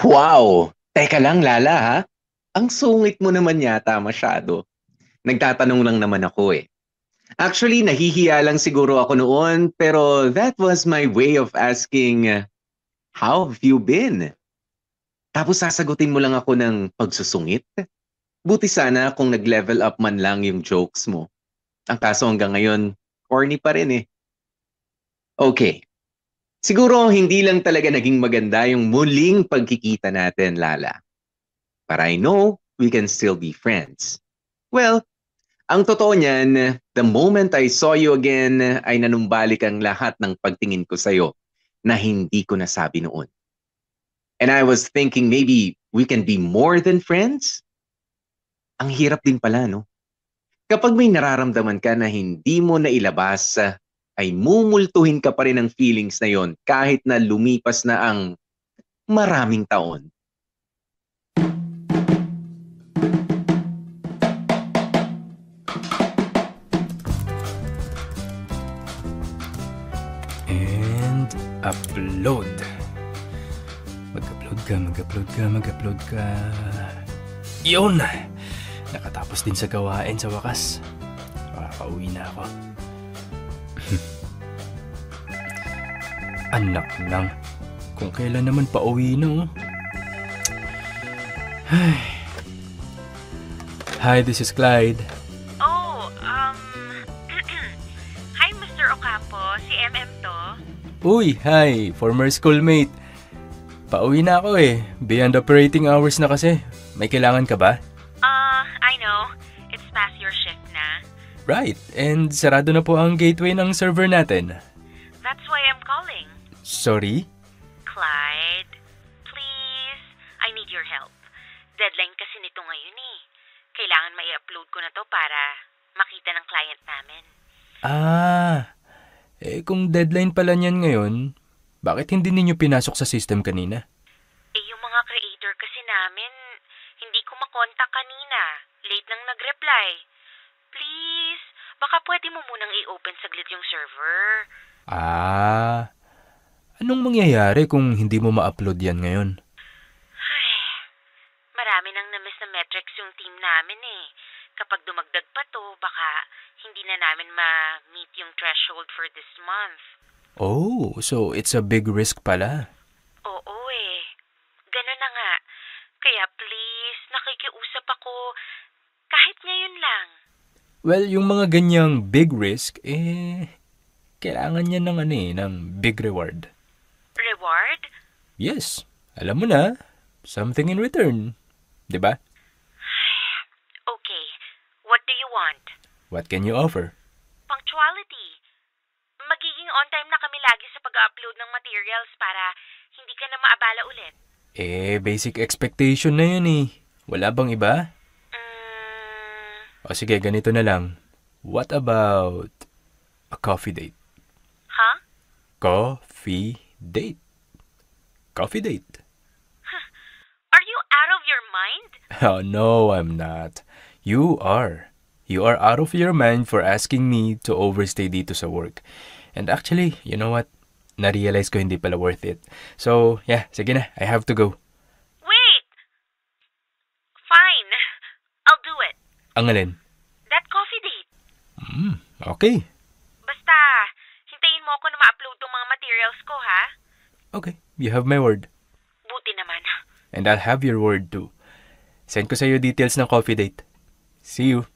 Wow! Teka lang, Lala, ha? Ang sungit mo naman yata masyado. Nagtatanong lang naman ako eh. Actually, nahihiya lang siguro ako noon, pero that was my way of asking, how have you been? Tapos sasagutin mo lang ako ng pagsusungit? Buti sana kung nag-level up man lang yung jokes mo. Ang kaso hanggang ngayon, corny pa rin eh. Okay. Siguro hindi lang talaga naging maganda yung muling pagkikita natin, Lala. But I know we can still be friends. Well, ang totoo niyan, the moment I saw you again ay nanumbalik ang lahat ng pagtingin ko sa'yo na hindi ko nasabi noon. And I was thinking maybe we can be more than friends? Ang hirap din pala, no? Kapag may nararamdaman ka na hindi mo nailabas, ay mumultuhin ka pa rin ng feelings na yon kahit na lumipas na ang maraming taon. And upload. Mag-upload ka. Yun! Nakatapos din sa gawain sa wakas. Makakauwi na ako. Anak lang. Kung kailan naman pauwi na, oh. Hi, this is Clyde. Oh, hi Mr. Ocampo, si MM to. Uy, hi, former schoolmate. Pauwi na ako eh. Beyond operating hours na kasi. May kailangan ka ba? I know. It's past your shift na. Right, and sarado na po ang gateway ng server natin. That's why I'm calling. Sorry? Clyde, please, I need your help. Deadline kasi nito ngayon eh. Kailangan mai-upload ko na to para makita ng client namin. Kung deadline pala niyan ngayon, bakit hindi ninyo pinasok sa system kanina? Yung mga creator kasi namin, hindi ko makontak kanina. Late nang nag-reply. Please, baka pwede mo munang i-open saglit yung server. Anong mangyayari kung hindi mo ma-upload yan ngayon? Marami nang na-miss na metrics yung team namin eh. Kapag dumagdag pa to, baka hindi na namin ma-meet yung threshold for this month. Oh, so it's a big risk pala. Oo eh. Ganun na nga. Kaya please, nakikiusap ako. Kahit ngayon lang. Well, yung mga ganyang big risk, kailangan niya ng big reward. Reward? Yes. Alam mo na, something in return. Diba? Okay. What do you want? What can you offer? Punctuality. Magiging on time na kami lagi sa pag-upload ng materials para hindi ka na maabala ulit. Basic expectation na yun eh. Wala bang iba? O sige, ganito na lang. What about a coffee date? Huh? Coffee date. Coffee date. Are you out of your mind? Oh, no, I'm not. You are. You are out of your mind for asking me to overstay dito sa work. And actually, you know what? Na-realize ko hindi pala worth it. So, yeah, sige na. I have to go. Wait! Fine. I'll do it. Ang alin? That coffee date. Okay. Basta, hintayin mo ako na ma-upload tong mga materials ko, ha? Okay, you have my word. Buti naman. And I'll have your word too. Send ko sa'yo details ng coffee date. See you.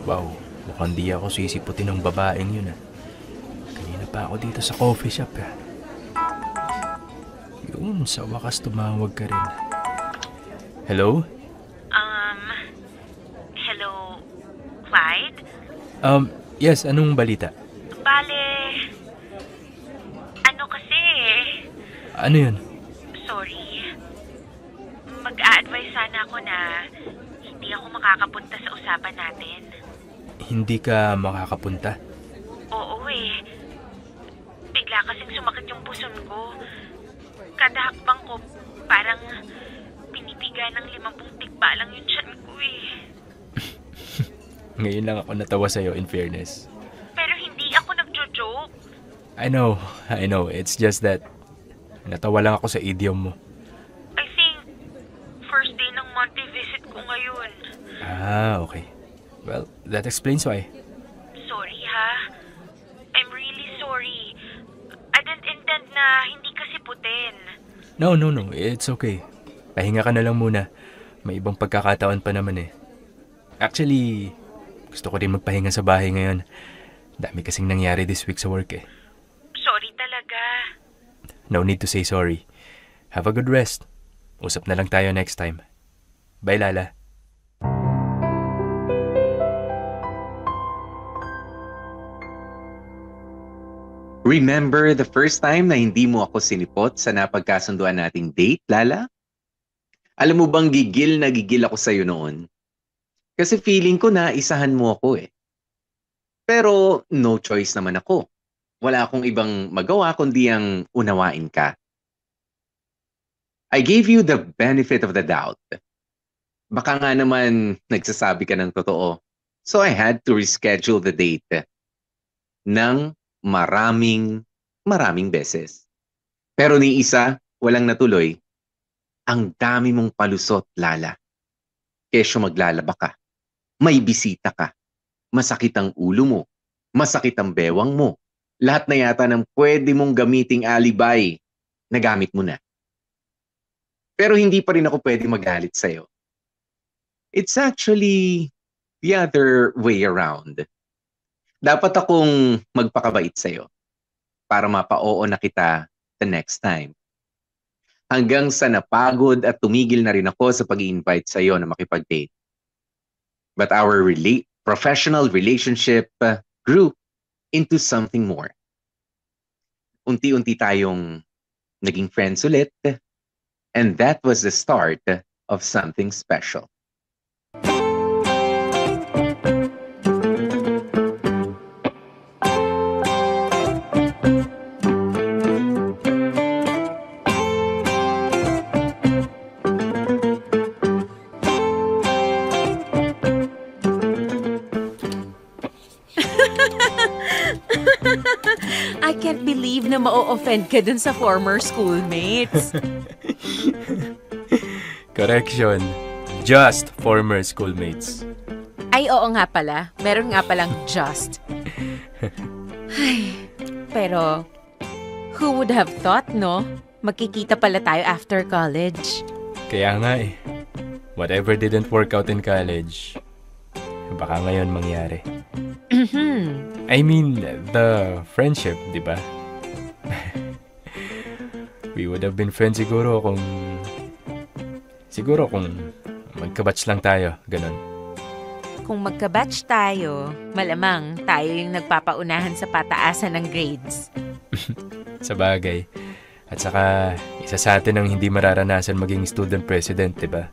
Wow, mukhang di ako sisiputin ng babaeng yun ah. Kanina pa ako dito sa coffee shop ah. Yun, sa wakas tumawag ka rin. Hello? Hello, Clyde? Yes, anong balita? Bale, ano kasi? Ano yun? Sorry. Mag-a-advise sana ako na hindi ako makakapunta sa usapan natin. Hindi ka makakapunta? Oo eh. Bigla kasing sumakit yung puson ko. Kada hakbang ko, parang pinipiga ng 50 tikba lang yung tiyan ko eh. Ngayon lang ako natawa sa'yo in fairness. Pero hindi ako nagjo-joke. I know. It's just that natawa lang ako sa idiom mo. I think first day ng monthly visit ko ngayon. Ah, okay. Well, that explains why. Sorry ha. I'm really sorry. I didn't intend na hindi ka siputin. No. It's okay. Pahinga ka na lang muna. May ibang pagkakataon pa naman eh. Actually, gusto ko rin magpahinga sa bahay ngayon. Dami kasing nangyari this week sa work eh. Sorry talaga. No need to say sorry. Have a good rest. Usap na lang tayo next time. Bye, Lala. Remember the first time na hindi mo ako sinipot sa napagkasunduan nating date, Lala? Alam mo bang gigil na gigil ako sa'yo noon? Kasi feeling ko na isahan mo ako eh. Pero no choice naman ako. Wala akong ibang magawa kundi ang unawain ka. I gave you the benefit of the doubt. Baka nga naman nagsasabi ka ng totoo. So I had to reschedule the date ng maraming beses. Pero ni isa, walang natuloy. Ang dami mong palusot, Lala. Kesyo maglalaba ka. May bisita ka. Masakit ang ulo mo. Masakit ang bewang mo. Lahat na yata ng pwede mong gamiting alibay, nagamit mo na. Pero hindi pa rin ako pwede magalit sa'yo. It's actually the other way around. Dapat akong magpakabait sa'yo para mapa-oo na kita the next time. Hanggang sa napagod at tumigil na rin ako sa pag-i-invite sa'yo na makipag-date. But our professional relationship grew into something more. Unti-unti tayong naging friends ulit, and that was the start of something special. I can't believe na ma-offend ka dun sa former schoolmates. Correction. Just former schoolmates. Ay, oo nga pala. Meron nga palang just. Ay, pero who would have thought, no? Magkikita pala tayo after college. Kaya nga eh. Whatever didn't work out in college, baka ngayon mangyari. I mean, the friendship, di ba? We would have been friends siguro kung Magkabatch lang tayo, ganun. Kung magka-batch tayo, malamang tayo yung nagpapaunahan sa pataasan ng grades. Sa bagay. At saka, isa sa atin ang hindi mararanasan maging student president, diba?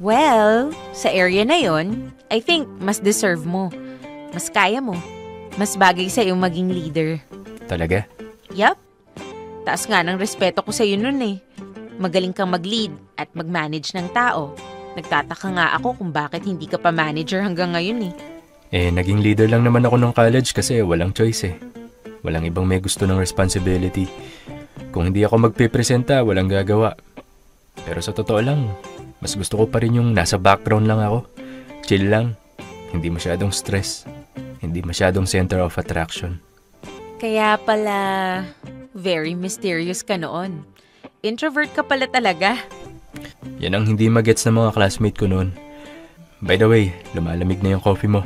Well, sa area na yon, I think mas deserve mo. Mas kaya mo. Mas bagay sa'yo maging leader. Talaga? Yup. Taas nga ng respeto ko sa'yo nun eh. Magaling kang mag-lead at mag-manage ng tao. Nagtataka nga ako kung bakit hindi ka pa manager hanggang ngayon eh. Naging leader lang naman ako ng college kasi walang choice eh. Walang ibang may gusto ng responsibility. Kung hindi ako magpipresenta, walang gagawa. Pero sa totoo lang, mas gusto ko pa rin yung nasa background lang ako. Chill lang. Hindi masyadong stress. Hindi masyadong center of attraction. Kaya pala, very mysterious ka noon. Introvert ka pala talaga. Yan ang hindi magets ng mga classmate ko noon. By the way, lumalamig na yung coffee mo.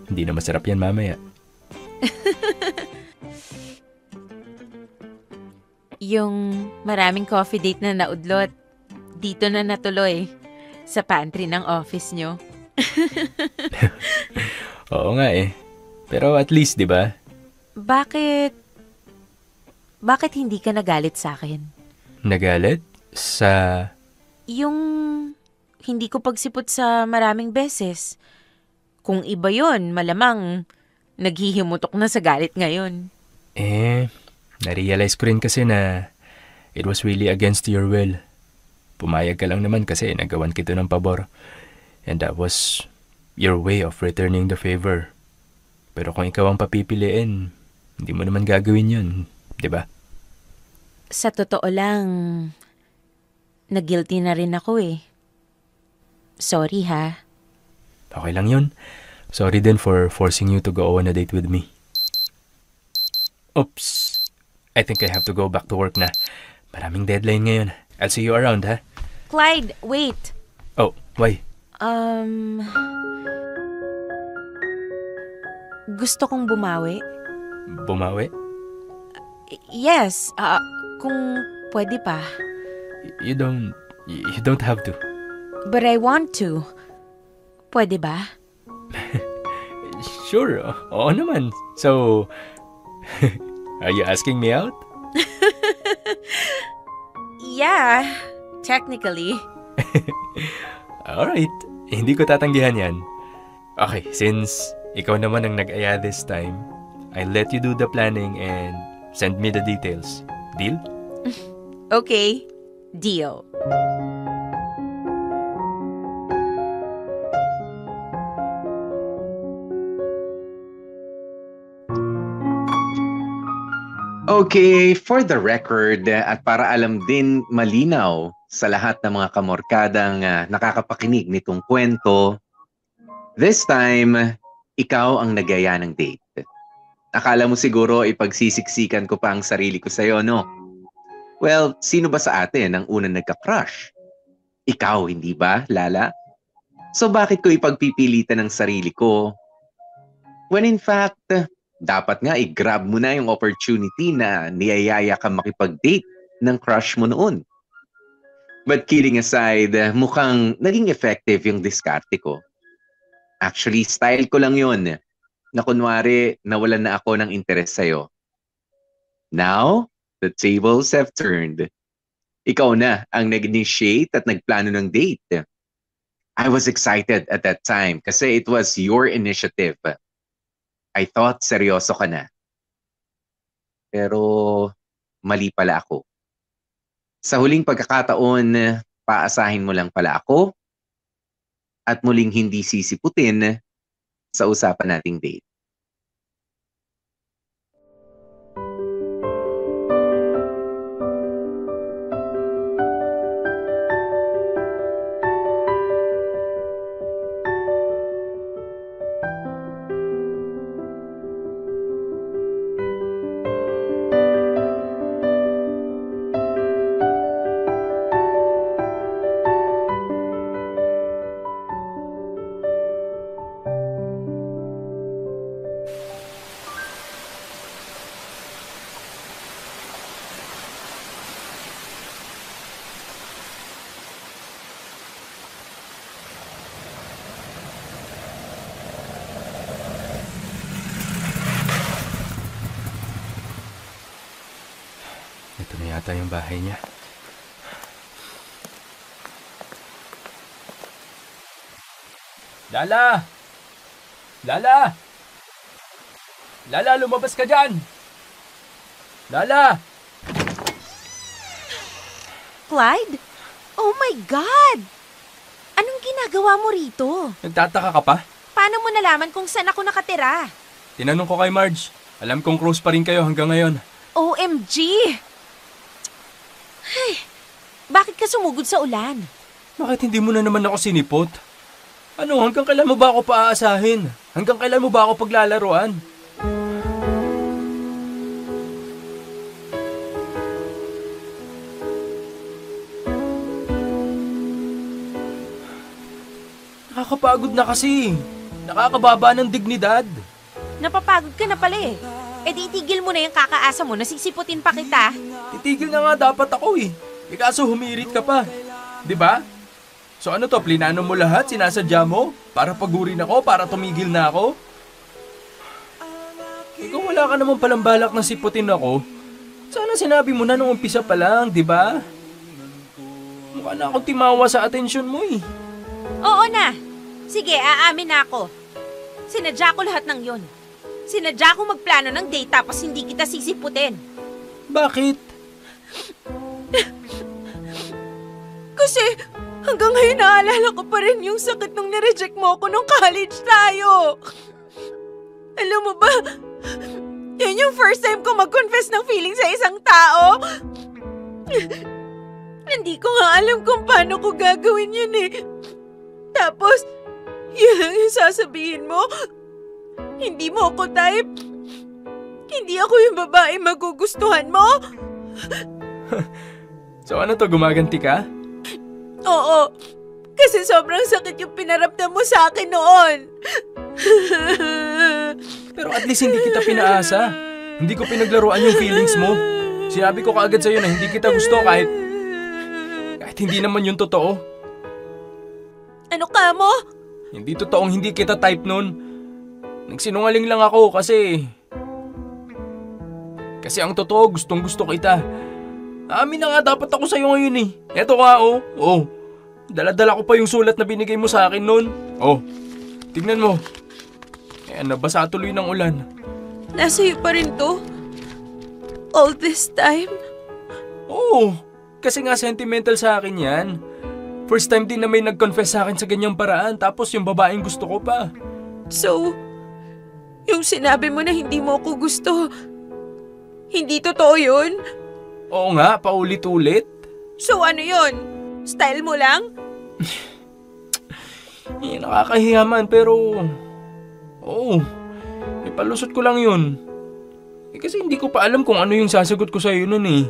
Hindi na masarap yan mamaya. Yung maraming coffee date na naudlot, dito na natuloy. Sa pantry ng office nyo. Oo nga eh. Pero at least, di ba? Bakit hindi ka nagalit sa akin? Nagalit? Sa... Yung hindi ko pagsipot sa maraming beses. Kung iba yon, malamang naghihimutok na sa galit ngayon. Narealize ko rin kasi na it was really against your will. Pumayag ka lang naman kasi nagawan kita ng pabor. And that was your way of returning the favor. Pero kung ikaw ang papipiliin, hindi mo naman gagawin yun, di ba? Sa totoo lang, nag-guilty na rin ako eh. Sorry ha. Okay lang yun. Sorry din for forcing you to go on a date with me. Oops. I think I have to go back to work na. Maraming deadline ngayon. I'll see you around, ha? Clyde, wait. Oh, why? Gusto kong bumawi. Bumawi? Yes, kung pwede pa. You don't have to. But I want to. Pwede ba? Sure, oo naman. So, are you asking me out? Yeah, technically. Alright, hindi ko tatanggihan yan. Okay, since ikaw naman ang nag-aya this time, I'll let you do the planning and send me the details. Deal? Okay, deal. Okay, for the record at para alam din malinaw sa lahat ng mga kamorkadang nakakapakinig nitong kwento, this time, ikaw ang nagaya ng date. Akala mo siguro ipagsisiksikan ko pa ang sarili ko sa'yo, no? Well, sino ba sa atin ang unang nagka-crush? Ikaw, hindi ba, Lala? So bakit ko ipagpipilitan ng sarili ko? When in fact, dapat nga i-grab mo na yung opportunity na niyayaya ka makipag-date ng crush mo noon. But kidding aside, mukhang naging effective yung diskarte ko. Actually, style ko lang yun. Na kunwari, nawalan na ako ng interes sa'yo. Now, the tables have turned. Ikaw na ang nag-initiate at nagplano ng date. I was excited at that time kasi it was your initiative. I thought seryoso ka na. Pero mali pala ako. Sa huling pagkakataon, paasahin mo lang pala ako at muling hindi sisiputin sa usapan nating date. ata yung bahay niya. Lala! Lala! Lala, lumabas ka dyan! Lala! Clyde? Oh my God! Anong ginagawa mo rito? Nagtataka ka pa? Paano mo nalaman kung saan ako nakatira? Tinanong ko kay Marge. Alam kong close pa rin kayo hanggang ngayon. OMG! Ay, bakit ka sumugod sa ulan? Bakit hindi mo na naman ako sinipot? Ano, hanggang kailan mo ba ako paaasahin? Hanggang kailan mo ba ako paglalaruan? Nakakapagod na kasi. Nakakababa ng dignidad. Napapagod ka na pala eh. E di itigil mo na yung kakaasa mo, nasisiputin pa kita. Titigil na nga dapat ako eh. Kaso humirit ka pa. Diba? So ano to, plinano mo lahat? Sinasadya mo? Para pagurin ako? Para tumigil na ako? Ikaw wala ka naman palang balak na siputin ako. Sana sinabi mo na nung umpisa pa lang, diba? Mukha na akong timawa sa atensyon mo eh. Oo na. Sige, aamin na ako. Sinadya ko lahat ng yon. Sinadya ko magplano ng date tapos hindi kita sisiputin. Bakit? Kasi hanggang ngayon naalala ko pa rin yung sakit nung nireject mo ako nung college tayo. Alam mo ba, yun yung first time ko mag-confess ng feeling sa isang tao. Hindi ko nga alam kung paano ko gagawin yun eh. Tapos, yun lang yung sasabihin mo. Hindi mo ako type. Hindi ako yung babae magugustuhan mo. So ano to, gumaganti ka? Oo. Kasi sobrang sakit yung pinaramdam mo sa akin noon. Pero at least hindi kita pinaasa. Hindi ko pinaglaruan yung feelings mo. Sinabi ko kaagad sa'yo na hindi kita gusto kahit hindi naman yung totoo. Ano ka mo? Hindi totoong hindi kita type nun. Nagsinungaling lang ako kasi ang totoo, gustong gusto kita. Amin na nga dapat ako sa'yo ngayon eh. Eto nga oh. Oh. Dala-dala ko pa yung sulat na binigay mo sa akin nun. Oh. Tignan mo. Ayan, nabasa tuloy ng ulan. Nasa iyo pa rin to? All this time? Oo. Kasi nga sentimental sa akin yan. First time din na may nag-confess sa akin sa ganyang paraan, tapos yung babaeng gusto ko pa. So, yung sinabi mo na hindi mo ako gusto, hindi totoo yun? Oo nga, paulit-ulit. So ano yun? Style mo lang? Nakakahiya man, pero oo, ipalusot ko lang yun. Kasi hindi ko pa alam kung ano yung sasagot ko sa'yo nun eh.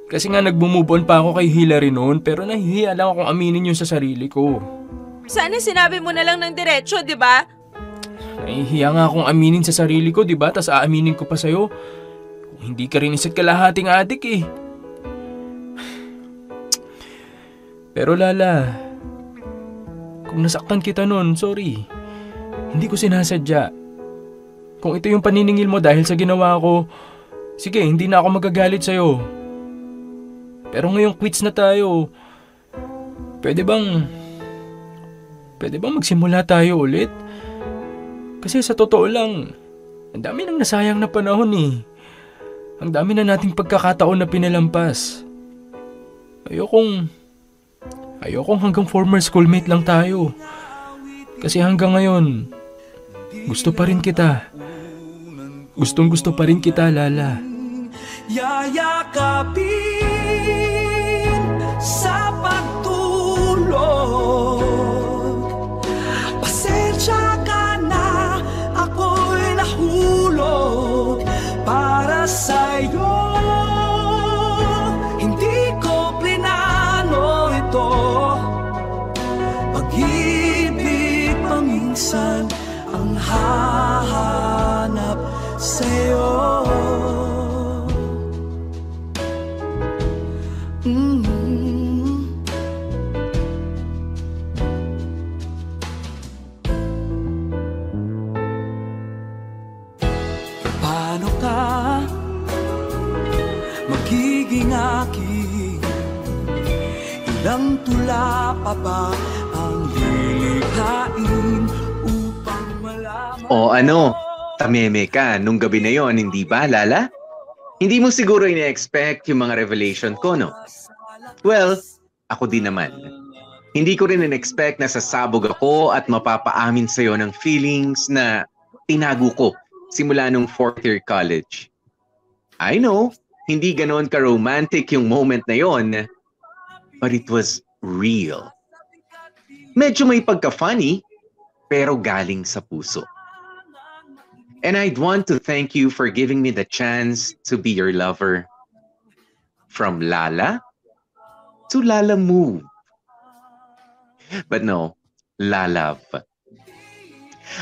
Kasi nga nag-move on pa ako kay Hillary noon, pero nahihiya lang akong aminin yun sa sarili ko. Sana sinabi mo na lang ng diretsyo, di ba? Nahihiya nga akong aminin sa sarili ko, di ba? Tas aaminin ko pa sa'yo. Kung hindi ka rin isa't kalahating adik eh. Pero Lala, kung nasaktan kita noon, sorry. Hindi ko sinasadya. Kung ito yung paniningil mo dahil sa ginawa ko, sige, hindi na ako magagalit sa'yo. Pero ngayong quits na tayo, pwede bang magsimula tayo ulit? Kasi sa totoo lang, ang dami nang nasayang na panahon eh. Ang dami na nating pagkakataon na pinalampas. Ayokong hanggang former schoolmate lang tayo. Kasi hanggang ngayon, gusto pa rin kita. Gustong gusto pa rin kita, Lala. Yayakapin sa pagtulog. Pasensya ka na, ako'y nahulog para sa'yo. Hindi ko plinano ito. Pag-ibig paminsan ang hahanap sa'yo. Paano ka magiging ng tula pa ba ang lilikhain upang malaman? O ano, tameme ka nung gabi na yon, hindi ba, Lala? Hindi mo siguro ina-expect yung mga revelation ko, no? Well, ako din naman. Hindi ko rin in-expect na sasabog ako at mapapaamin sa'yo ng feelings na tinago ko simula nung 4th year college. I know, hindi ganoon ka-romantic yung moment na yon, but it was real. Medyo may pagka-funny, pero galing sa puso. And I'd want to thank you for giving me the chance to be your lover. From Lala to Lala Move. But no, Lalove.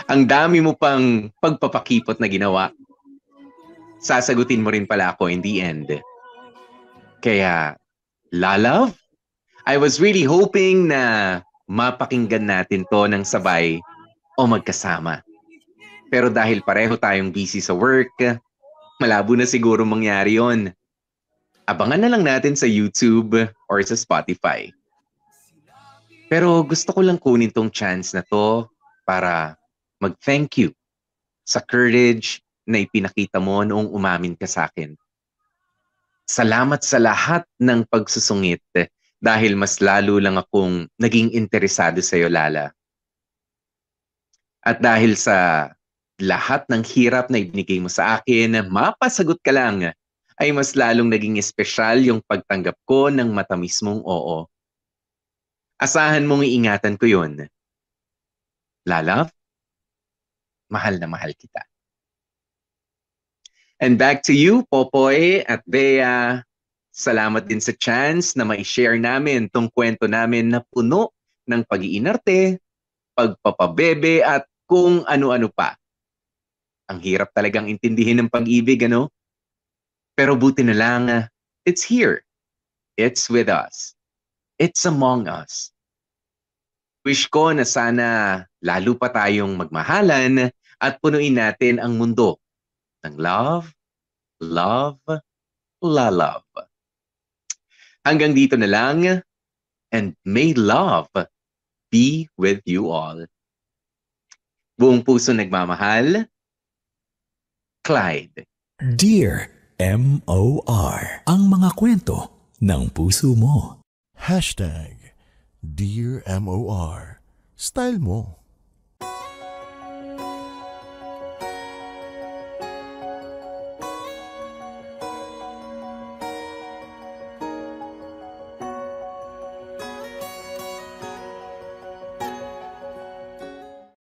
Ang dami mo pang pagpapakipot na ginawa. Sasagutin mo rin pala ako in the end. Kaya, Lalove, I was really hoping na mapakinggan natin to ng sabay o magkasama. Pero dahil pareho tayong busy sa work, malabo na siguro mangyari yon. Abangan na lang natin sa YouTube or sa Spotify. Pero gusto ko lang kunin tong chance na to para mag-thank you sa courage na ipinakita mo noong umamin ka sa akin. Salamat sa lahat ng pagsusungit dahil mas lalo lang akong naging interesado sa iyo, Lala. At dahil sa lahat ng hirap na ibinigay mo sa akin, mapasagot ka lang, ay mas lalong naging espesyal yung pagtanggap ko ng matamis mong oo. Asahan mong iingatan ko yun. Lala, mahal na mahal kita. And back to you, Popoy at Bea. Salamat din sa chance na ma-share namin tong kwento namin na puno ng pag-iinarte, pagpapabebe at kung ano-ano pa. Ang hirap talagang intindihin ng pag-ibig, ano? Pero buti na lang, it's here. It's with us. It's among us. Wish ko na sana lalo pa tayong magmahalan at punuin natin ang mundo ng love, love, love. Hanggang dito na lang, and may love be with you all. Buong puso nagmamahal, Clyde. Dear M.O.R. Ang mga kwento ng puso mo. #Dear M.O.R. Style mo.